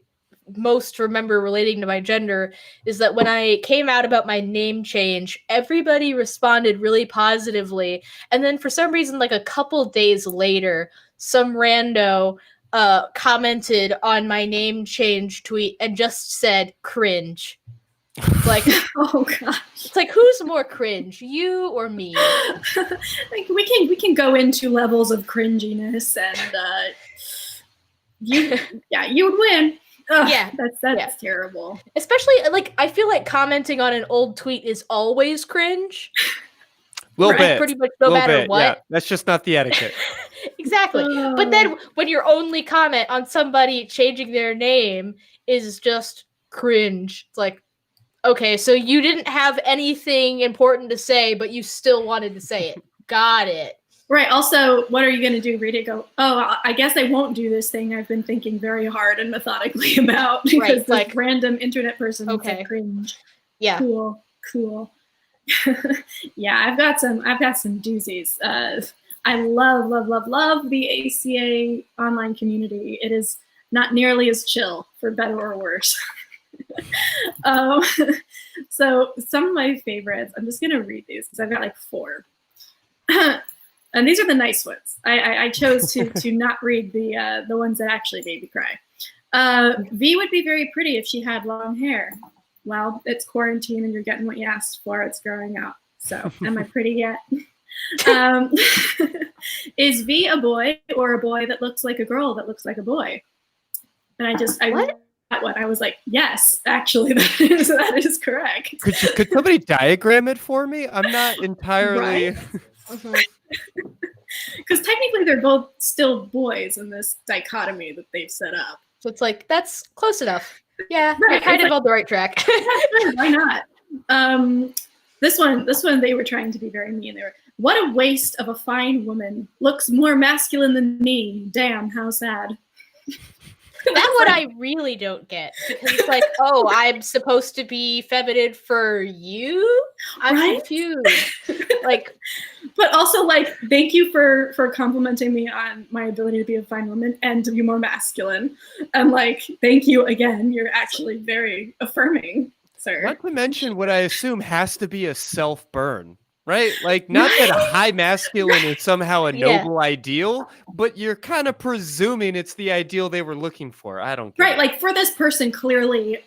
most remember relating to my gender is that when I came out about my name change, everybody responded really positively. And then for some reason, a couple days later, some rando commented on my name change tweet and just said cringe. Oh gosh. It's who's more cringe, you or me? we can go into levels of cringiness, and you would win. Ugh, yeah, that's terrible. Especially I feel like commenting on an old tweet is always cringe. Little bit, pretty much no matter what. Yeah, that's just not the etiquette. Exactly. But then when your only comment on somebody changing their name is just cringe, it's like, okay, so you didn't have anything important to say, but you still wanted to say it. Got it. Right. Also, what are you going to do? Read it, go, oh, I guess I won't do this thing I've been thinking very hard and methodically about because this random internet person said cringe. Yeah. Cool. Yeah, I've got some doozies. I love the ACA online community. It is not nearly as chill, for better or worse. So some of my favorites, I'm just gonna read these because I've got 4. And these are the nice ones. I chose to not read the ones that actually made me cry. V would be very pretty if she had long hair. Well, it's quarantine and you're getting what you asked for. It's growing out. So am I pretty yet? Is V a boy or a boy that looks like a girl that looks like a boy? And I read that one. I was like, yes, actually, that is correct. Could somebody diagram it for me? I'm not entirely. Because technically they're both still boys in this dichotomy that they've set up. So it's that's close enough. Yeah, right. You're kind of on the right track. Why not? This one they were trying to be very mean. They were, what a waste of a fine woman. Looks more masculine than me. Damn, how sad. That's what I really don't get. Because it's oh, I'm supposed to be feminine for you? I'm confused. But also, like, thank you for complimenting me on my ability to be a fine woman and to be more masculine. And like, thank you again. You're actually very affirming, sir. Not to mention what I assume has to be a self-burn, right? Like, not that a high masculine is somehow a noble ideal, but you're kind of presuming it's the ideal they were looking for. I don't get it. Like, for this person, clearly,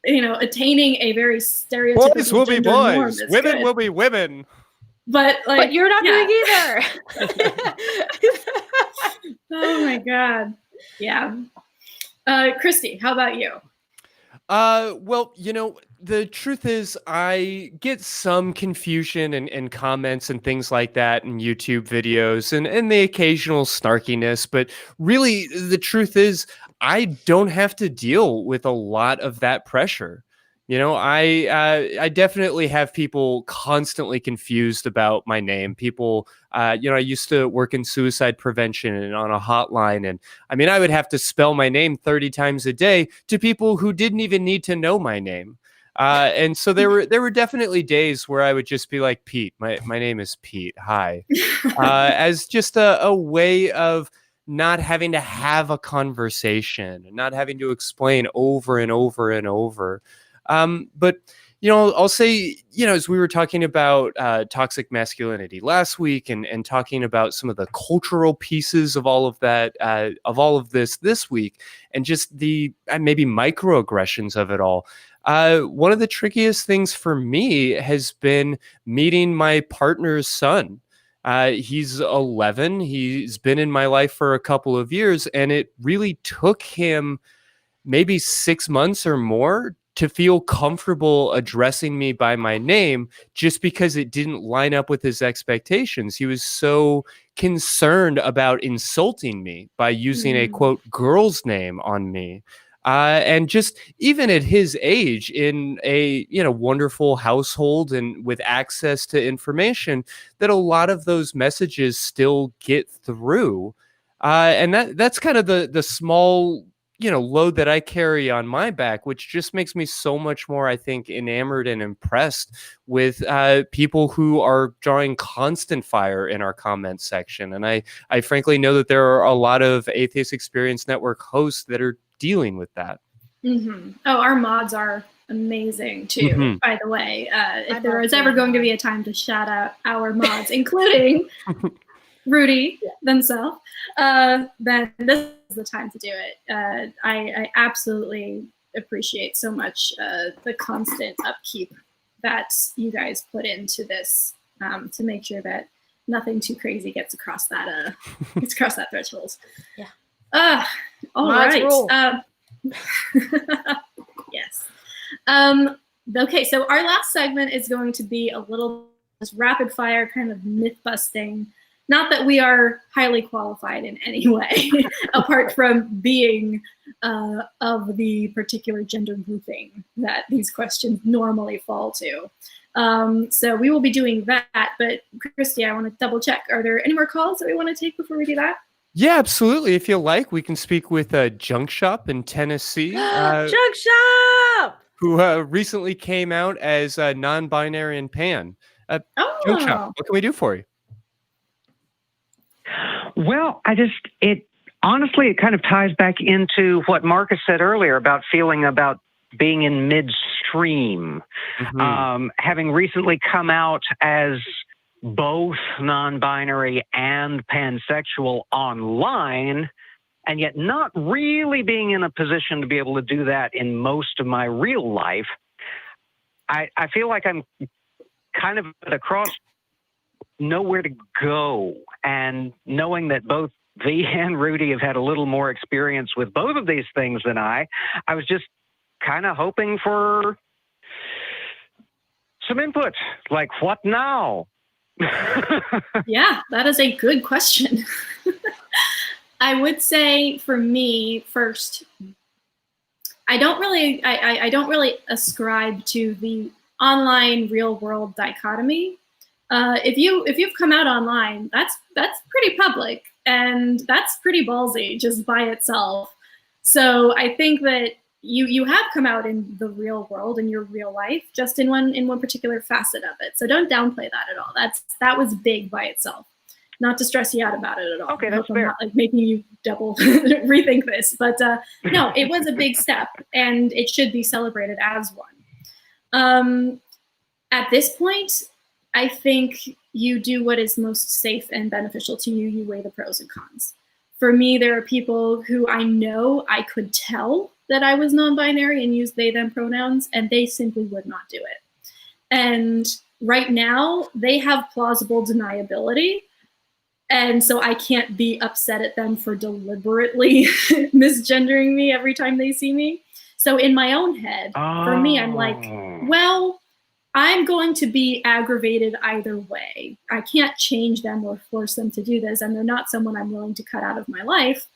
attaining a very stereotypical boys will be gender norm boys, is women good. will be women. But like, But you're not doing either. Oh my God. Yeah. Christy, how about you? Well, the truth is I get some confusion and comments and things like that in YouTube videos and the occasional snarkiness, but really the truth is I don't have to deal with a lot of that pressure. I definitely have people constantly confused about my name. People, I used to work in suicide prevention and on a hotline. And I mean, I would have to spell my name 30 times a day to people who didn't even need to know my name. And so there were definitely days where I would just be like, Pete, my name is Pete. Hi. As just a way of not having to have a conversation, not having to explain over and over and over. But, I'll say, as we were talking about toxic masculinity last week and talking about some of the cultural pieces of all of that, of all of this week, and just the maybe microaggressions of it all. One of the trickiest things for me has been meeting my partner's son. He's 11. He's been in my life for a couple of years, and it really took him maybe 6 months or more to feel comfortable addressing me by my name, just because it didn't line up with his expectations. He was so concerned about insulting me by using a quote girl's name on me. And just even at his age, in a wonderful household and with access to information, that a lot of those messages still get through. And that's kind of the small load that I carry on my back, which just makes me so much more, I think, enamored and impressed with people who are drawing constant fire in our comment section. And I frankly know that there are a lot of Atheist Experience Network hosts that are dealing with that. Mm-hmm. Oh, our mods are amazing too, by the way. If there is ever going to be a time to shout out our mods, including Rudy themselves, then this is the time to do it. I absolutely appreciate so much the constant upkeep that you guys put into this to make sure that nothing too crazy gets across that threshold. Yeah. All right. Yes. Okay, so our last segment is going to be a little rapid fire kind of myth busting. Not that we are highly qualified in any way, apart from being of the particular gender grouping that these questions normally fall to. So we will be doing that. But Christy, I want to double check. Are there any more calls that we want to take before we do that? Yeah, absolutely. If you like, we can speak with Junk Shop in Tennessee. Junk Shop! Who recently came out as non-binary and pan. Junk Shop, what can we do for you? Well, honestly, it kind of ties back into what Marcus said earlier about feeling about being in midstream. Having recently come out as both non-binary and pansexual online, and yet not really being in a position to be able to do that in most of my real life, I feel like I'm kind of at a cross, nowhere to go. And knowing that both Vi and Rudy have had a little more experience with both of these things than I was just kind of hoping for some input, like what now? Yeah, that is a good question. I would say for me first, I don't really ascribe to the online real world dichotomy. If you've come out online, that's pretty public and that's pretty ballsy just by itself. So I think that you have come out in the real world, in your real life, just in one particular facet of it. So don't downplay that at all. That was big by itself. Not to stress you out about it at all. Okay, I that's hope fair. I'm not like making you double rethink this, but no, it was a big step, and it should be celebrated as one. At this point, I think you do what is most safe and beneficial to you. You weigh the pros and cons. For me, there are people who I know I could tell that I was non-binary and use they, them pronouns, and they simply would not do it. And right now, they have plausible deniability. And so I can't be upset at them for deliberately misgendering me every time they see me. So in my own head, for me, I'm like, well, I'm going to be aggravated either way. I can't change them or force them to do this, and they're not someone I'm willing to cut out of my life.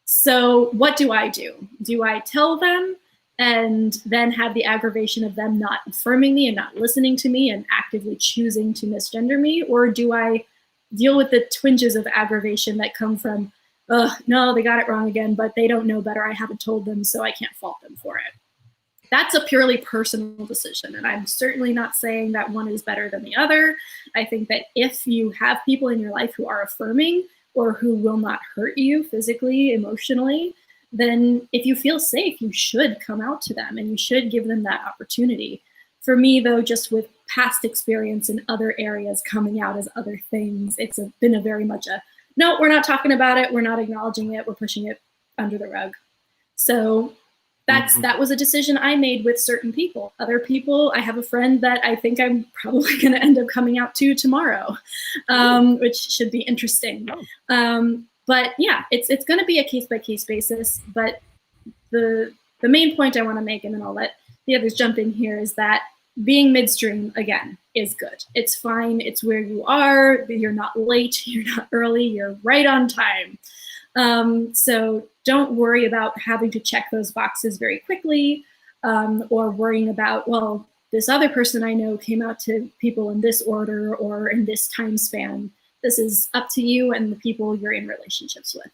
So what do? Do I tell them and then have the aggravation of them not affirming me and not listening to me and actively choosing to misgender me? Or do I deal with the twinges of aggravation that come from, no, they got it wrong again, but they don't know better. I haven't told them, so I can't fault them for it. That's a purely personal decision. And I'm certainly not saying that one is better than the other. I think that if you have people in your life who are affirming or who will not hurt you physically, emotionally, then if you feel safe, you should come out to them and you should give them that opportunity. For me, though, just with past experience in other areas coming out as other things, it's been a very much a, no, we're not talking about it, we're not acknowledging it, we're pushing it under the rug. So that was a decision I made with certain people. Other people, I have a friend that I think I'm probably going to end up coming out to tomorrow, which should be interesting. But yeah, it's going to be a case-by-case basis. But the main point I want to make, and then I'll let the others jump in here, is that being midstream, again, is good. It's fine. It's where you are. You're not late. You're not early. You're right on time. So don't worry about having to check those boxes very quickly, or worrying about, well, this other person I know came out to people in this order or in this time span. This is up to you and the people you're in relationships with.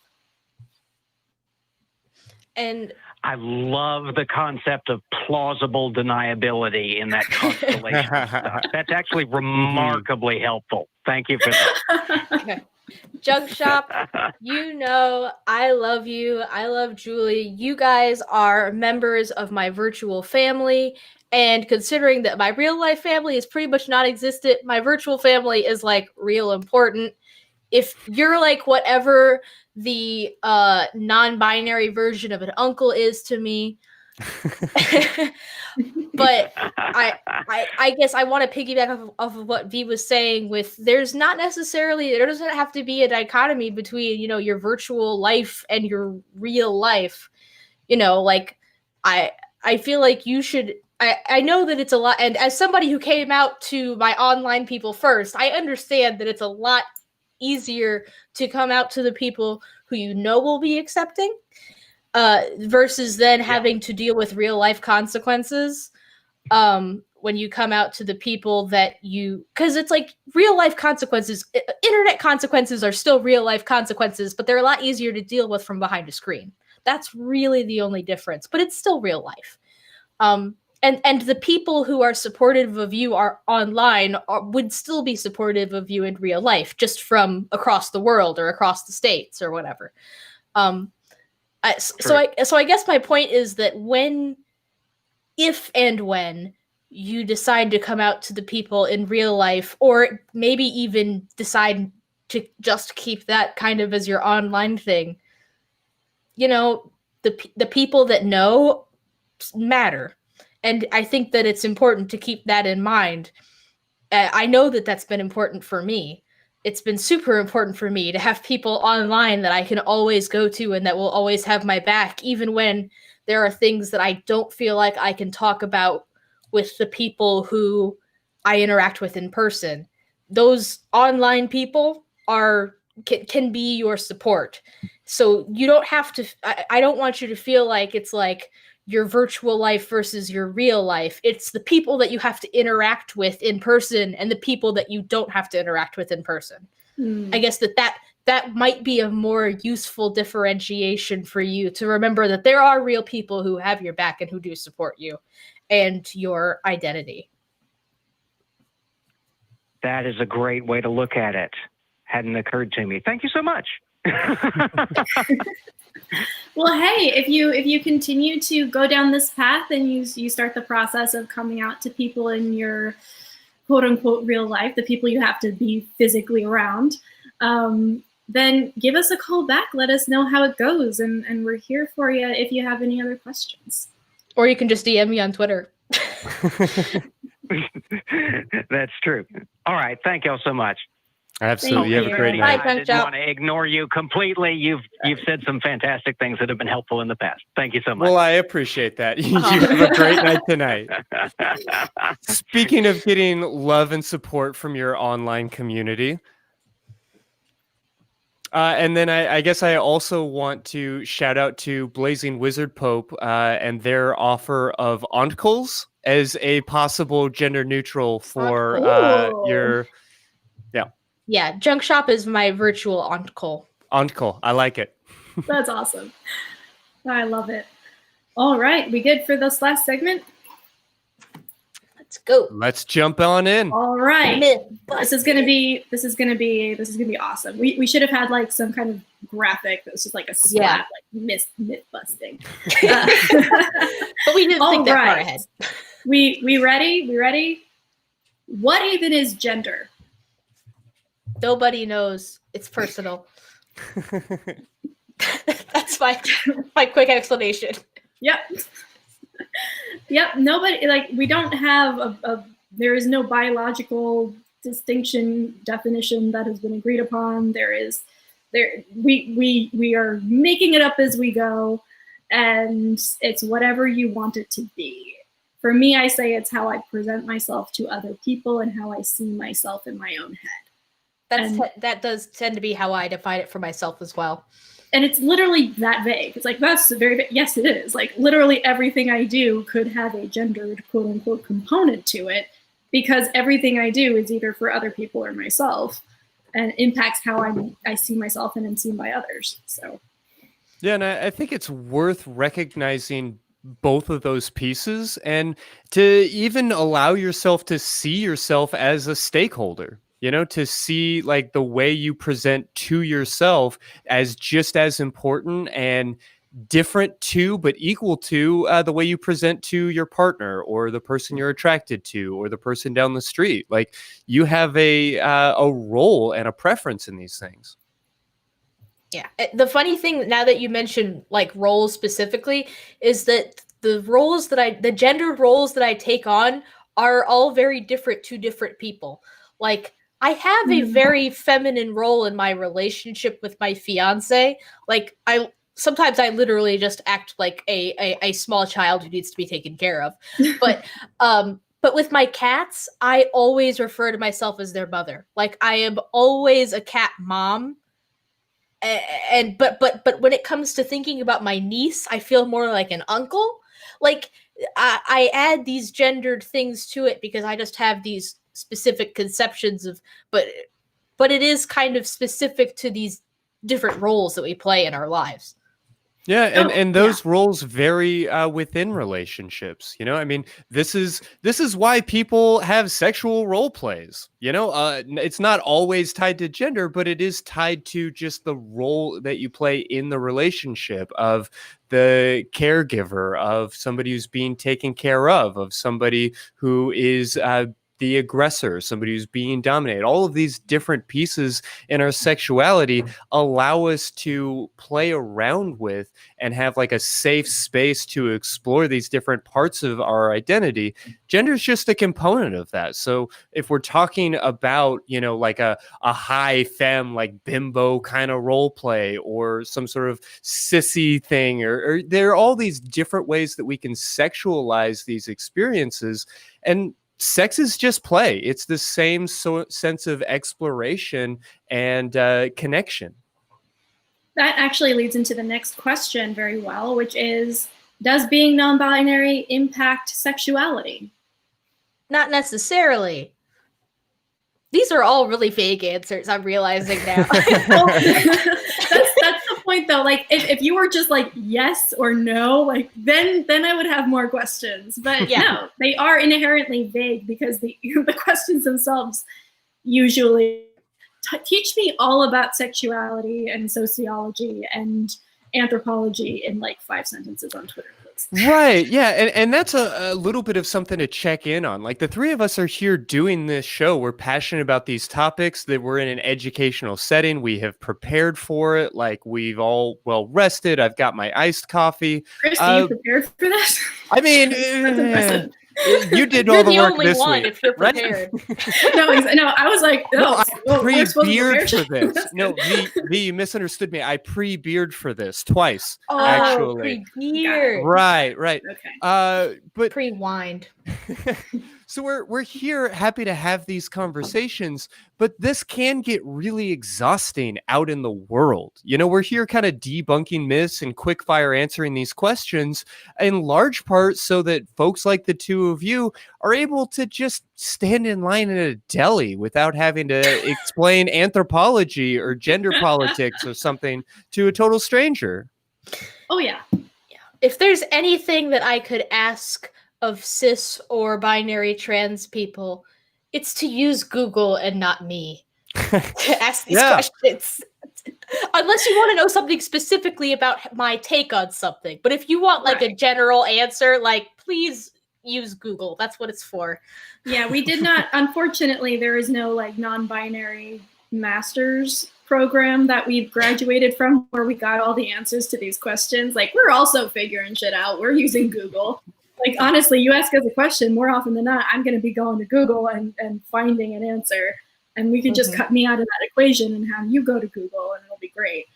And I love the concept of plausible deniability in that constellation of stuff. That's actually remarkably helpful. Thank you for that. okay. Jug Shop, you know I love you. I love Julie. You guys are members of my virtual family. And considering that my real life family is pretty much non-existent, my virtual family is like real important. If you're like whatever the non-binary version of an uncle is to me, but I guess I want to piggyback off of what V was saying with there doesn't have to be a dichotomy between, you know, your virtual life and your real life. You know, like I feel like you should, I know that it's a lot, and as somebody who came out to my online people first, I understand that it's a lot easier to come out to the people who you know will be accepting versus then having to deal with real life consequences when you come out to the people that you, because it's like real life consequences, internet consequences are still real life consequences, but they're a lot easier to deal with from behind a screen. That's really the only difference, but it's still real life. And the people who are supportive of you are online would still be supportive of you in real life, just from across the world or across the states or whatever. So I guess my point is that if and when you decide to come out to the people in real life, or maybe even decide to just keep that kind of as your online thing, you know, the people that know matter. And I think that it's important to keep that in mind. I know that that's been important for me. It's been super important for me to have people online that I can always go to and that will always have my back, even when there are things that I don't feel like I can talk about with the people who I interact with in person. Those online people can be your support. So you don't have to, I don't want you to feel like it's like your virtual life versus your real life. It's the people that you have to interact with in person and the people that you don't have to interact with in person. I guess that might be a more useful differentiation for you to remember that there are real people who have your back and who do support you and your identity. That is a great way to look at it. Hadn't occurred to me. Thank you so much. Well, hey, if you continue to go down this path and you start the process of coming out to people in your quote unquote real life, the people you have to be physically around, then give us a call back. Let us know how it goes. And we're here for you if you have any other questions. Or you can just DM me on Twitter. That's true. All right. Thank y'all so much. Absolutely. You have a great night. I didn't want to ignore you completely. You've said some fantastic things that have been helpful in the past. Thank you so much. Well, I appreciate that. You have a great night tonight. Speaking of getting love and support from your online community, and then I guess I also want to shout out to Blazing Wizard Pope and their offer of ontcles as a possible gender neutral for your... Yeah, Junk Shop is my virtual ontcol. Ontcol, I like it. That's awesome. I love it. All right, we good for this last segment? Let's go. Let's jump on in. All right. This is gonna be awesome. We should have had like some kind of graphic that was just like a splat, like myth busting. But we didn't think that far ahead. We ready? We ready? What even is gender? Nobody knows. It's personal. That's my quick explanation. Yep. Yep. Nobody, like, we don't have there is no biological distinction definition that has been agreed upon. We are making it up as we go, and it's whatever you want it to be. For me, I say it's how I present myself to other people and how I see myself in my own head. That does tend to be how I define it for myself as well. And it's literally that vague. It's like, that's very vague. Yes, it is. Like, literally everything I do could have a gendered, quote unquote, component to it, because everything I do is either for other people or myself, and impacts how I see myself and am seen by others. So, yeah, and I think it's worth recognizing both of those pieces, and to even allow yourself to see yourself as a stakeholder. You know, to see like the way you present to yourself as just as important and different to, but equal to the way you present to your partner or the person you're attracted to or the person down the street. Like, you have a role and a preference in these things. Yeah. The funny thing, now that you mentioned like roles specifically, is that the gendered roles that I take on are all very different to different people. Like, I have a very feminine role in my relationship with my fiance. Like, sometimes I literally just act like a small child who needs to be taken care of. But with my cats, I always refer to myself as their mother. Like, I am always a cat mom. But when it comes to thinking about my niece, I feel more like an uncle. Like, I add these gendered things to it because I just have these specific conceptions of, but it is kind of specific to these different roles that we play in our lives. Yeah, and those roles vary within relationships. You know, I mean, this is why people have sexual role plays. You know, it's not always tied to gender, but it is tied to just the role that you play in the relationship of the caregiver, of somebody who's being taken care of somebody who is the aggressor, somebody who's being dominated. All of these different pieces in our sexuality allow us to play around with and have like a safe space to explore these different parts of our identity. Gender is just a component of that. So if we're talking about, you know, like a high femme, like bimbo kind of role play, or some sort of sissy thing, or there are all these different ways that we can sexualize these experiences. And sex is just play. It's the same sense of exploration and connection. That actually leads into the next question very well, which is, does being non-binary impact sexuality? Not necessarily. These are all really vague answers, I'm realizing now. Well, that's the point, though. Like, if you were just like yes or no, like then I would have more questions. But no, they are inherently vague because the questions themselves usually teach me all about sexuality and sociology and anthropology in like 5 sentences on Twitter. Right. Yeah. And that's a little bit of something to check in on. Like the three of us are here doing this show. We're passionate about these topics, that we're in an educational setting. We have prepared for it. Like we've all well rested. I've got my iced coffee. Christy, you prepared for this? I mean, that's impressive. You did all the work this one week. if you're prepared. Right? No, I was like, I we're supposed to pre-beard prepare. for this. No, V, you misunderstood me. I pre-beard for this twice, Oh, actually. pre-beard. Right. Okay. But Pre-wind. so we're here happy to have these conversations, but this can get really exhausting out in the world. You know, we're here kind of debunking myths and quick fire answering these questions in large part so that folks like the two of you are able to just stand in line in a deli without having to explain anthropology or gender politics or something to a total stranger. Oh yeah. If there's anything that I could ask of cis or binary trans people, it's to use Google and not me to ask these questions. Unless you want to know something specifically about my take on something. But if you want like a general answer, like please use Google. That's what it's for. Yeah, we did not, unfortunately, there is no like non-binary master's program that we've graduated from where we got all the answers to these questions. Like we're also figuring shit out. We're using Google. Like honestly, you ask us a question, more often than not, I'm going to be going to Google and finding an answer. And we could just cut me out of that equation and have you go to Google and it'll be great.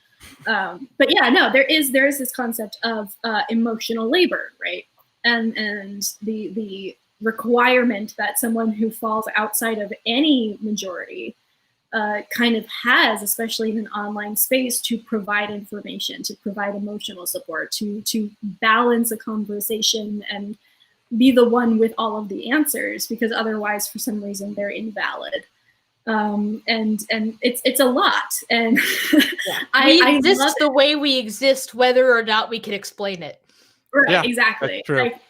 But yeah, no, there is this concept of emotional labor, right? And the requirement that someone who falls outside of any majority kind of has, especially in an online space, to provide information, to provide emotional support, to balance a conversation and be the one with all of the answers, because otherwise, for some reason, they're invalid. And it's a lot. And we exist the way we exist, whether or not we can explain it. Right, Yeah, exactly. that's true. Like,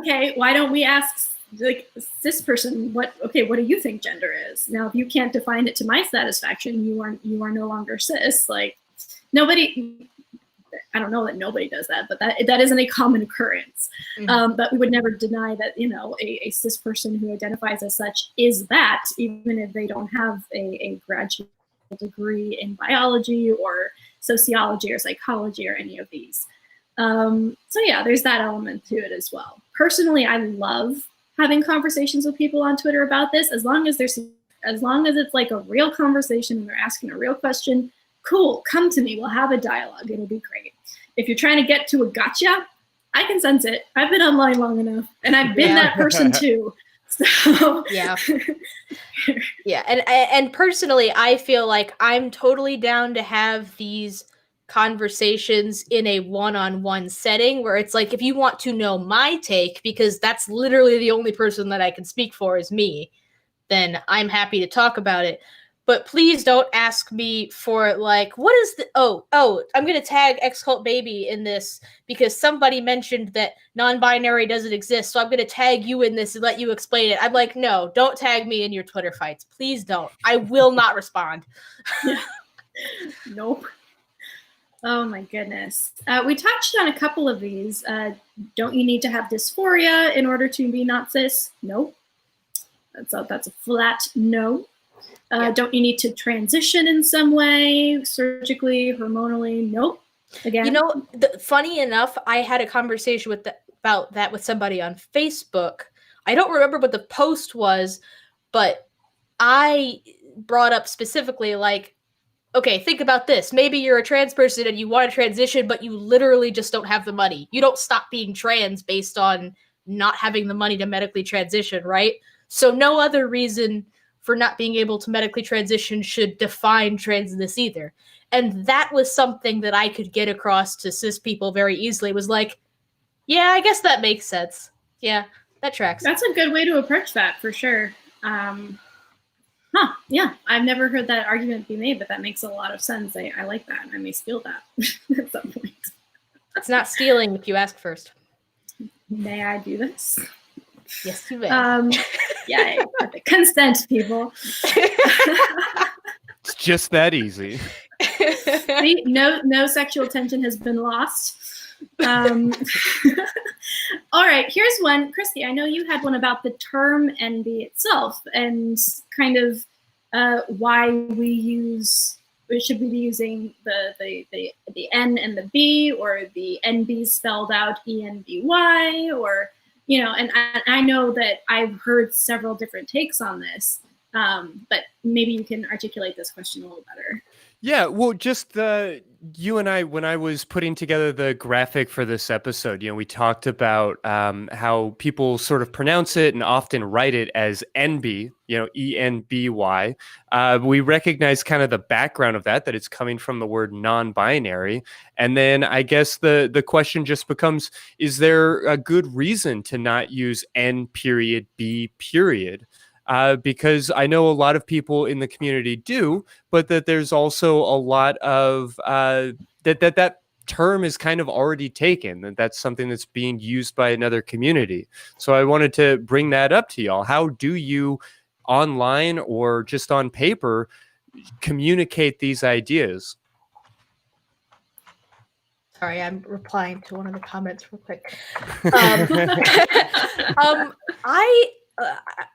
okay, why don't we ask like cis person what do you think gender is? Now, if you can't define it to my satisfaction, you are no longer cis. Like nobody, I don't know that nobody does that, but that isn't a common occurrence. But we would never deny that, you know, a cis person who identifies as such is that, even if they don't have a graduate degree in biology or sociology or psychology or any of these. So yeah, there's that element to it as well. Personally, I love having conversations with people on Twitter about this, as long as it's like a real conversation and they're asking a real question. Cool, come to me. We'll have a dialogue. It'll be great. If you're trying to get to a gotcha, I can sense it. I've been online long enough, and I've been that person too. So yeah. And personally, I feel like I'm totally down to have these conversations in a one-on-one setting where it's like, if you want to know my take, because that's literally the only person that I can speak for is me, then I'm happy to talk about it. But please don't ask me for like, what is the, I'm going to tag ExCultBaby in this because somebody mentioned that non-binary doesn't exist. So I'm going to tag you in this and let you explain it. I'm like, no, don't tag me in your Twitter fights. Please don't. I will not respond. Nope. Oh my goodness. We touched on a couple of these. Don't you need to have dysphoria in order to be not cis? Nope. That's a flat no. Don't you need to transition in some way, surgically, hormonally? Nope. Again. You know, funny enough, I had a conversation about that with somebody on Facebook. I don't remember what the post was, but I brought up specifically like, okay, think about this. Maybe you're a trans person and you want to transition, but you literally just don't have the money. You don't stop being trans based on not having the money to medically transition, right? So no other reason for not being able to medically transition should define transness either. And that was something that I could get across to cis people very easily. It was like, yeah, I guess that makes sense. Yeah, that tracks. That's a good way to approach that for sure. Huh, yeah, I've never heard that argument be made, but that makes a lot of sense. I like that. I may steal that at some point. It's not stealing if you ask first. May I do this? Yes, you may. Yeah, perfect. Consent, people. It's just that easy. See, no sexual tension has been lost. All right, here's one. Christy, I know you had one about the term enby itself and kind of why should we be using the N and the B, or the NB spelled out ENBY, or, you know, and I know that I've heard several different takes on this, but maybe you can articulate this question a little better. Yeah, well, just you and I, when I was putting together the graphic for this episode, we talked about how people sort of pronounce it and often write it as NB, ENBY. We recognize kind of the background of that it's coming from the word non-binary. And then I guess the question just becomes, is there a good reason to not use N.B. Because I know a lot of people in the community do, but that there's also a lot of that term is kind of already taken. That's something that's being used by another community. So I wanted to bring that up to y'all. How do you, online or just on paper, communicate these ideas? Sorry, I'm replying to one of the comments real quick.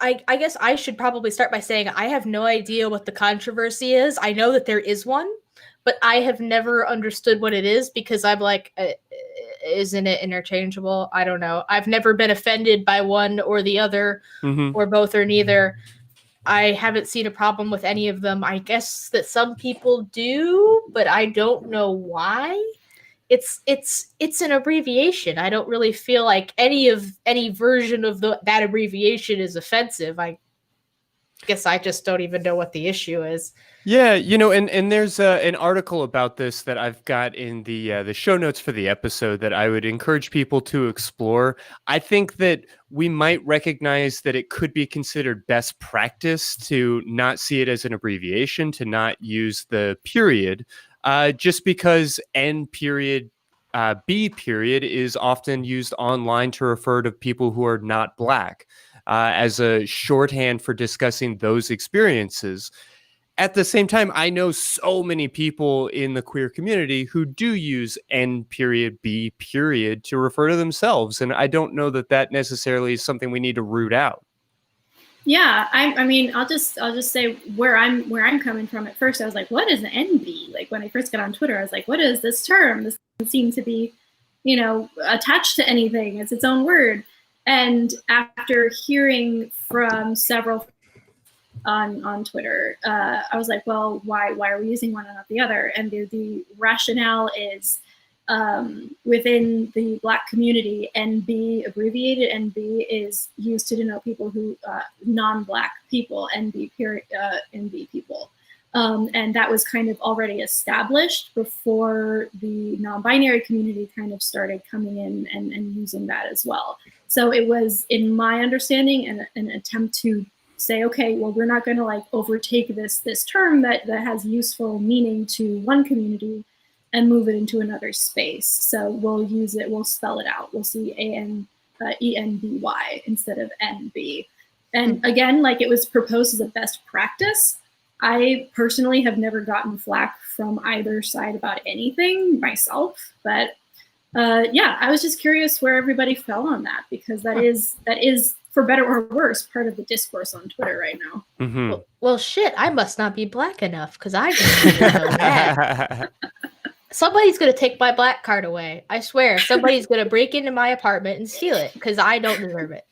I guess I should probably start by saying I have no idea what the controversy is. I know that there is one, but I have never understood what it is, because I'm like, isn't it interchangeable? I don't know. I've never been offended by one or the other, or both or neither. I haven't seen a problem with any of them. I guess that some people do, but I don't know why. It's an abbreviation. I don't really feel like any version of that abbreviation is offensive. I guess I just don't even know what the issue is. Yeah, and there's an article about this that I've got in the show notes for the episode that I would encourage people to explore. I think that we might recognize that it could be considered best practice to not see it as an abbreviation, to not use the period. Just because N.B. is often used online to refer to people who are not Black, as a shorthand for discussing those experiences. At the same time, I know so many people in the queer community who do use N.B. to refer to themselves, and I don't know that necessarily is something we need to root out. Yeah, I mean, I'll just say where I'm coming from. At first, I was like, "What is an NB?" Like when I first got on Twitter, I was like, "What is this term? This doesn't seem to be, attached to anything. It's its own word." And after hearing from several on Twitter, I was like, "Well, why are we using one and not the other?" And the rationale is, within the Black community, NB, abbreviated NB, is used to denote people who, non-Black people, NB people. And that was kind of already established before the non-binary community kind of started coming in and using that as well. So it was, in my understanding, an attempt to say, okay, well, we're not going to overtake this term that has useful meaning to one community and move it into another space. So we'll use it, we'll spell it out. We'll see ENBY instead of NB. And again, it was proposed as a best practice. I personally have never gotten flack from either side about anything myself, but yeah, I was just curious where everybody fell on that, because that is, for better or worse, part of the discourse on Twitter right now. Mm-hmm. Well, shit, I must not be Black enough, because I didn't even know that. Somebody's going to take my Black card away. I swear, somebody's going to break into my apartment and steal it, because I don't deserve it.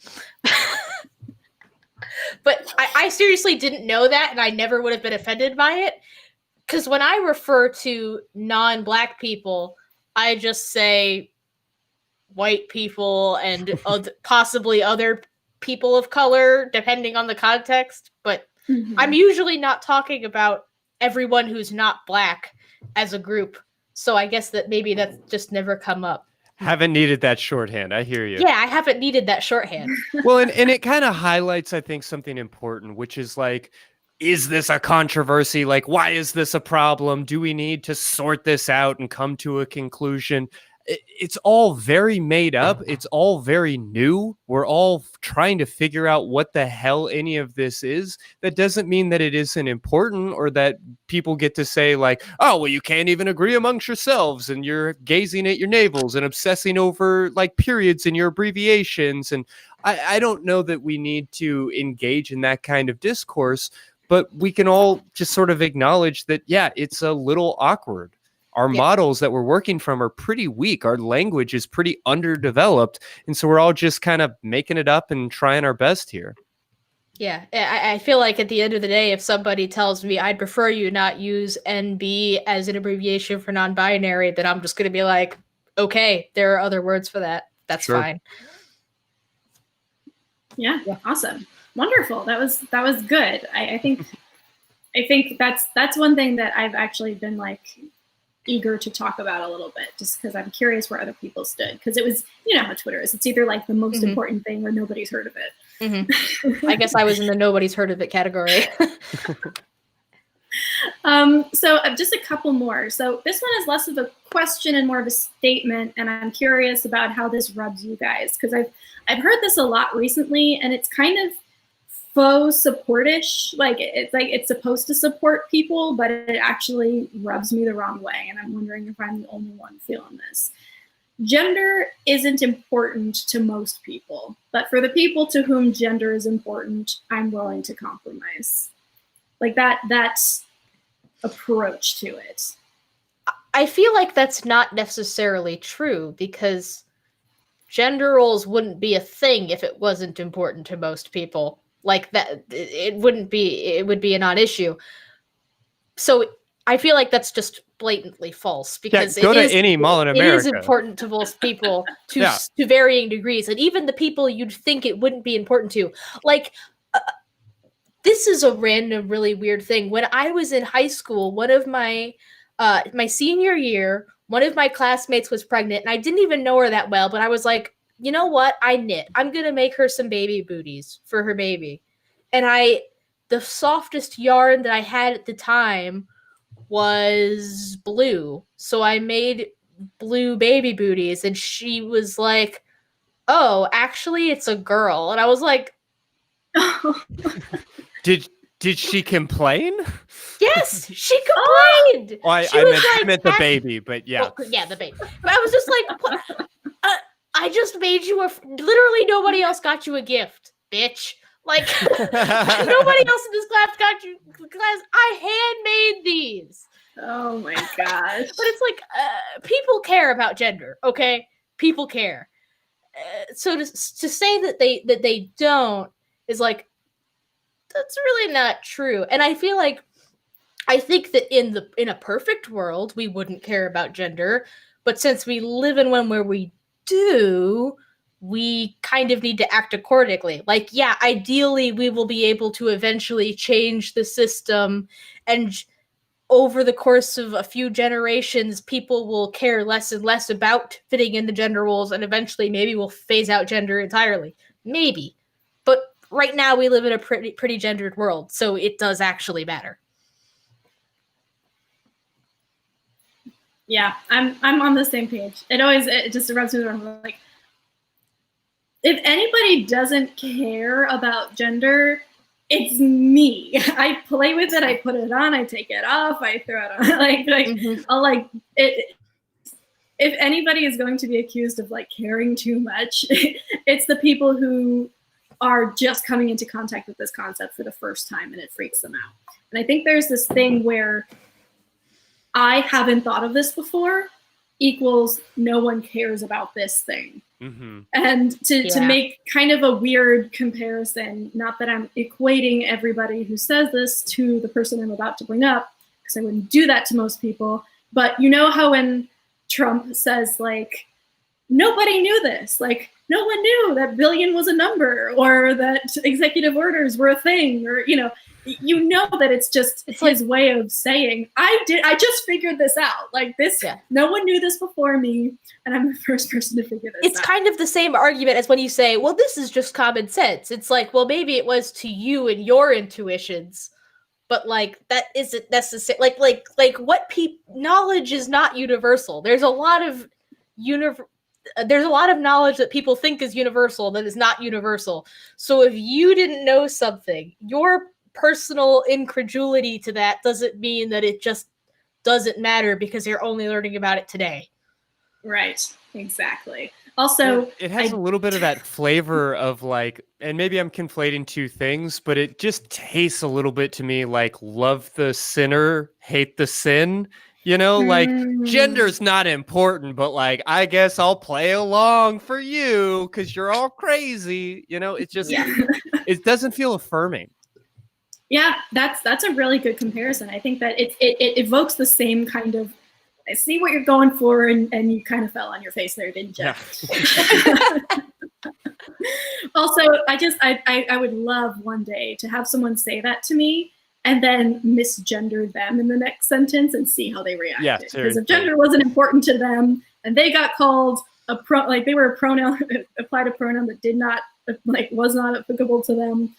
But I seriously didn't know that, and I never would have been offended by it. Because when I refer to non-Black people, I just say white people and possibly other people of color, depending on the context. But I'm usually not talking about everyone who's not Black as a group. So I guess that maybe that's just never come up. Haven't needed that shorthand. I hear you. Yeah, I haven't needed that shorthand. Well, and it kind of highlights, I think, something important, which is is this a controversy? Like, why is this a problem? Do we need to sort this out and come to a conclusion? It's all very made up. It's all very new. We're all trying to figure out what the hell any of this is. That doesn't mean that it isn't important, or that people get to say like, oh, well, you can't even agree amongst yourselves and you're gazing at your navels and obsessing over like periods and your abbreviations. And I don't know that we need to engage in that kind of discourse, but we can all just sort of acknowledge that, yeah, it's a little awkward. Our models that we're working from are pretty weak. Our language is pretty underdeveloped. And so we're all just kind of making it up and trying our best here. Yeah, I feel like at the end of the day, if somebody tells me I'd prefer you not use NB as an abbreviation for non-binary, then I'm just going to be like, okay, there are other words for that. That's fine. Yeah, awesome. Wonderful. That was good. I think that's one thing that I've actually been like eager to talk about a little bit, just because I'm curious where other people stood, because it was, you know how Twitter is, it's either like the most important thing or nobody's heard of it. I guess I was in the nobody's heard of it category. So just a couple more. So this one is less of a question and more of a statement, and I'm curious about how this rubs you guys, because I've heard this a lot recently, and it's kind of faux supportish. Like it's supposed to support people, but it actually rubs me the wrong way, and I'm wondering if I'm the only one feeling this. Gender isn't important to most people, but for the people to whom gender is important, I'm willing to compromise. Like that's approach to it. I feel like that's not necessarily true, because gender roles wouldn't be a thing if it wasn't important to most people. Like that, it would be a non-issue. So I feel like that's just blatantly false, because go to any mall in America. It is important to most people to varying degrees, and even the people you'd think it wouldn't be important to. Like, this is a random, really weird thing. When I was in high school, one of my senior year, one of my classmates was pregnant, and I didn't even know her that well, but I was like, you know what? I knit. I'm going to make her some baby booties for her baby. And the softest yarn that I had at the time was blue. So I made blue baby booties, and she was like, oh, actually it's a girl. And I was like, Did she complain? Yes, she complained. Well, I meant the baby, but yeah. Well, yeah, the baby. But I was just like, I just made you literally nobody else got you a gift, bitch. Like, nobody else in this class got you class. I handmade these. Oh my gosh. But it's like, people care about gender, okay? People care. So to say that they don't is like, that's really not true. And I feel like, I think that in a perfect world, we wouldn't care about gender. But since we live in one where we do, we kind of need to act accordingly. Like, yeah, ideally we will be able to eventually change the system, and over the course of a few generations, people will care less and less about fitting in the gender roles, and eventually maybe we'll phase out gender entirely. Maybe. But right now we live in a pretty gendered world, so it does actually matter. Yeah, I'm on the same page. It just rubs me the wrong way. Like, if anybody doesn't care about gender, it's me. I play with it. I put it on. I take it off. I throw it on. I'll like it. If anybody is going to be accused of like caring too much, it's the people who are just coming into contact with this concept for the first time, and it freaks them out. And I think there's this thing where I haven't thought of this before equals no one cares about this thing. And to make kind of a weird comparison, not that I'm equating everybody who says this to the person I'm about to bring up, because I wouldn't do that to most people, but you know how when Trump says like, nobody knew this, like no one knew that billion was a number, or that executive orders were a thing, or you know that it's his like, way of saying, I just figured this out. Like this, no one knew this before me, and I'm the first person to figure this out. It's kind of the same argument as when you say, well, this is just common sense. It's like, well, maybe it was to you and your intuitions, but like that isn't necessary. Like what knowledge is not universal. There's a lot of knowledge that people think is universal that is not universal. So if you didn't know something, your personal incredulity to that doesn't mean that it just doesn't matter because you're only learning about it today. Right. Exactly. Also, it has a little bit of that flavor of like, and maybe I'm conflating two things, but it just tastes a little bit to me like love the sinner, hate the sin. You know, like gender's not important, but like, I guess I'll play along for you because you're all crazy. You know, it just, it doesn't feel affirming. Yeah, that's a really good comparison. I think that it evokes the same kind of, I see what you're going for, and you kind of fell on your face there, didn't you? Yeah. Also, I would love one day to have someone say that to me and then misgender them in the next sentence and see how they reacted. Yeah, because if gender wasn't important to them and they got called they were a pronoun, applied a pronoun that did not, like, was not applicable to them,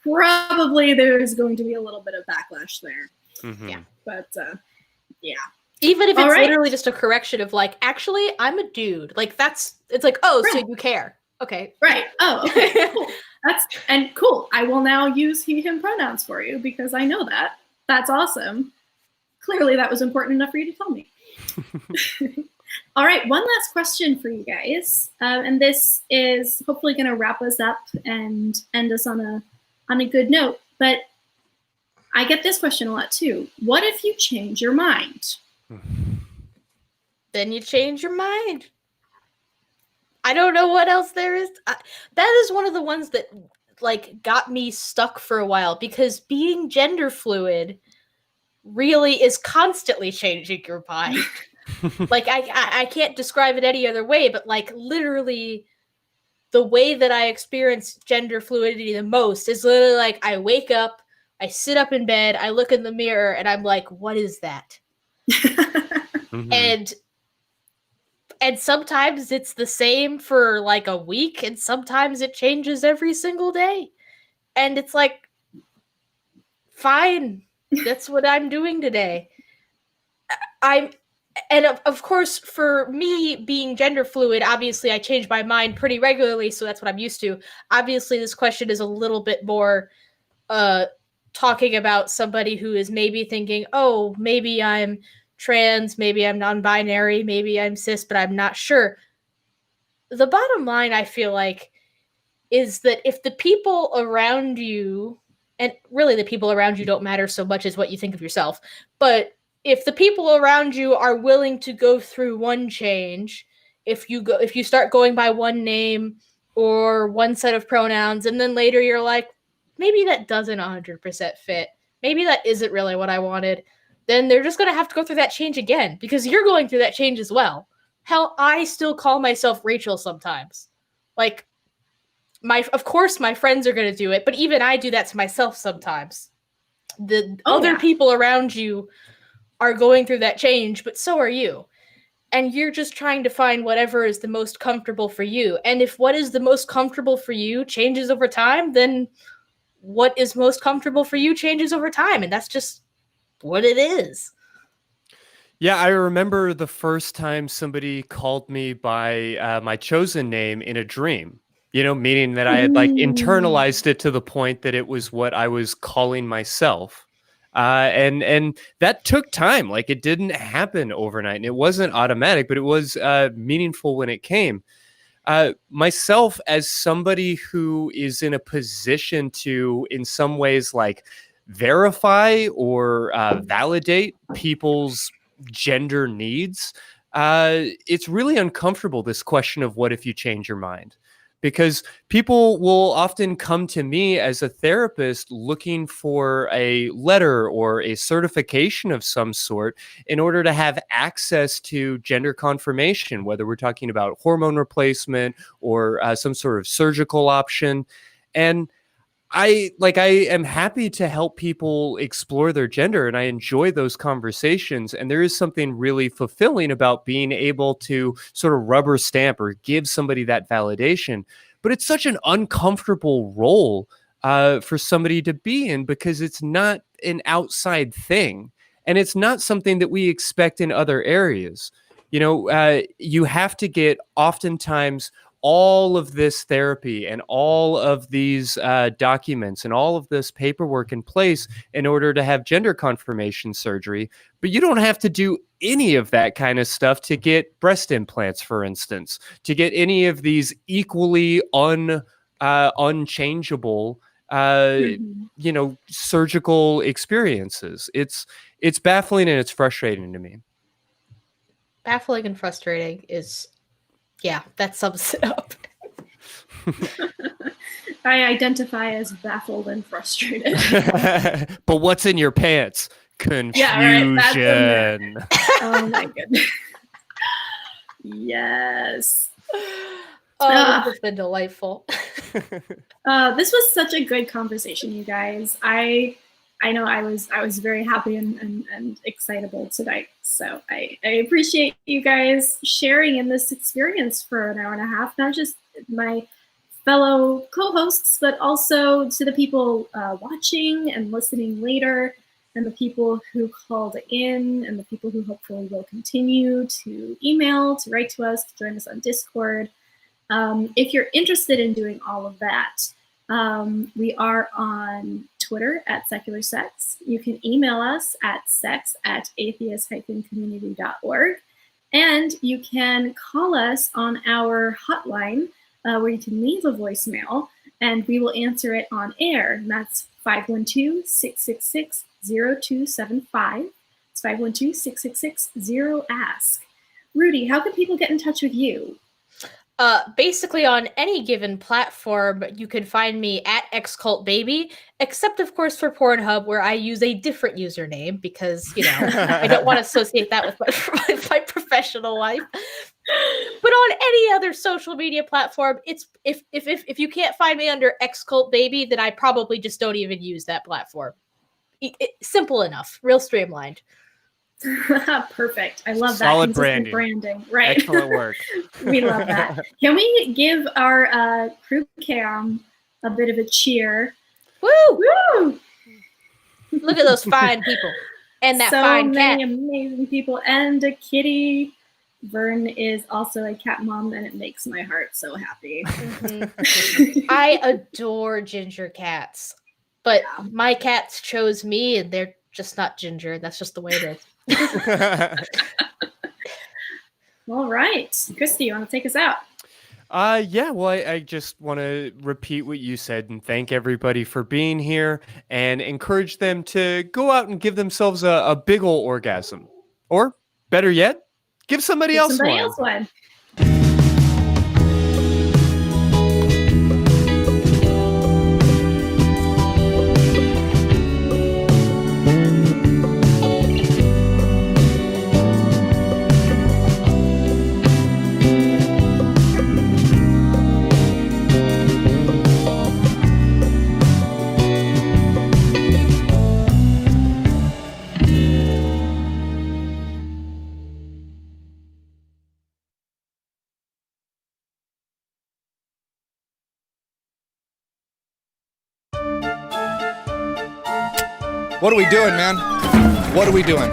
probably there's going to be a little bit of backlash there. Mm-hmm. Yeah, but yeah. Even if it's literally just a correction of like, actually, I'm a dude. Like it's like, oh, so you care. Okay. Right. Oh, okay. Cool. Cool. I will now use he, him pronouns for you because I know that. That's awesome. Clearly that was important enough for you to tell me. All right. One last question for you guys. And this is hopefully going to wrap us up and end us on a good note. But I get this question a lot too. What if you change your mind? Then you change your mind. I don't know what else there is. That is one of the ones that like got me stuck for a while because being gender fluid really is constantly changing your mind. Like I can't describe it any other way, but like literally the way that I experience gender fluidity the most is literally like I wake up, I sit up in bed, I look in the mirror, and I'm like, what is that? And sometimes it's the same for like a week, and sometimes it changes every single day. And it's like, fine, that's what I'm doing today. And of course, for me being gender fluid, obviously I change my mind pretty regularly, so that's what I'm used to. Obviously, this question is a little bit more talking about somebody who is maybe thinking, oh, maybe I'm trans, maybe I'm non-binary, maybe I'm cis, but I'm not sure. The bottom line, I feel like, is that if the people around you, and really the people around you don't matter so much as what you think of yourself, but if the people around you are willing to go through one change, if you start going by one name or one set of pronouns, and then later you're like, maybe that doesn't 100% fit, maybe that isn't really what I wanted, then they're just going to have to go through that change again because you're going through that change as well. Hell, I still call myself Rachel sometimes. Like, of course my friends are going to do it, but even I do that to myself sometimes. The other people around you are going through that change, but so are you. And you're just trying to find whatever is the most comfortable for you. And if what is the most comfortable for you changes over time, then what is most comfortable for you changes over time. And that's just what it is. Yeah, I remember the first time somebody called me by my chosen name in a dream, you know, meaning that I had like internalized it to the point that it was what I was calling myself. And that took time. Like, it didn't happen overnight, and it wasn't automatic, but it was meaningful when it came. Myself, as somebody who is in a position to, in some ways, like verify or validate people's gender needs, it's really uncomfortable, this question of what if you change your mind? Because people will often come to me as a therapist looking for a letter or a certification of some sort in order to have access to gender confirmation, whether we're talking about hormone replacement or some sort of surgical option. And I am happy to help people explore their gender, and I enjoy those conversations. And there is something really fulfilling about being able to sort of rubber stamp or give somebody that validation. But it's such an uncomfortable role for somebody to be in, because it's not an outside thing. And it's not something that we expect in other areas. You know, you have to get oftentimes all of this therapy and all of these documents and all of this paperwork in place in order to have gender confirmation surgery. But you don't have to do any of that kind of stuff to get breast implants, for instance, to get any of these equally unchangeable you know, surgical experiences. It's baffling and it's frustrating to me. Baffling and frustrating is, yeah, that sums it up. I identify as baffled and frustrated. But what's in your pants? Confusion. Yeah, right, that's in there. Oh my goodness. Yes. Oh, this has been delightful. This was such a good conversation, you guys. I know I was very happy and excitable tonight. So I appreciate you guys sharing in this experience for an hour and a half, not just my fellow co-hosts, but also to the people watching and listening later, and the people who called in, and the people who hopefully will continue to email, to write to us, to join us on Discord. If you're interested in doing all of that, we are on Twitter at Secular Sex. You can email us at sex@atheist-community.org. And you can call us on our hotline where you can leave a voicemail and we will answer it on air. And that's 512-666-0275. It's 512-666-0ASK. Rudy, how can people get in touch with you? Basically on any given platform, you can find me at ExCultBaby, except of course for Pornhub, where I use a different username because, you know, I don't want to associate that with my professional life. But on any other social media platform, it's if you can't find me under ExCultBaby, then I probably just don't even use that platform. Simple enough, real streamlined. Perfect. I love Solid that. branding. Right. Excellent work. We love that. Can we give our crew cam a bit of a cheer? Woo! Woo! Look at those fine people and that fine cat. So many amazing people and a kitty. Vern is also a cat mom, and it makes my heart so happy. Mm-hmm. I adore ginger cats, but my cats chose me, and they're just not ginger. That's just the way it is. All right. Christy, you want to take us out? Yeah, well, I just want to repeat what you said and thank everybody for being here and encourage them to go out and give themselves a big ol' orgasm. Or, better yet, give somebody else one. What are we doing, man? What are we doing?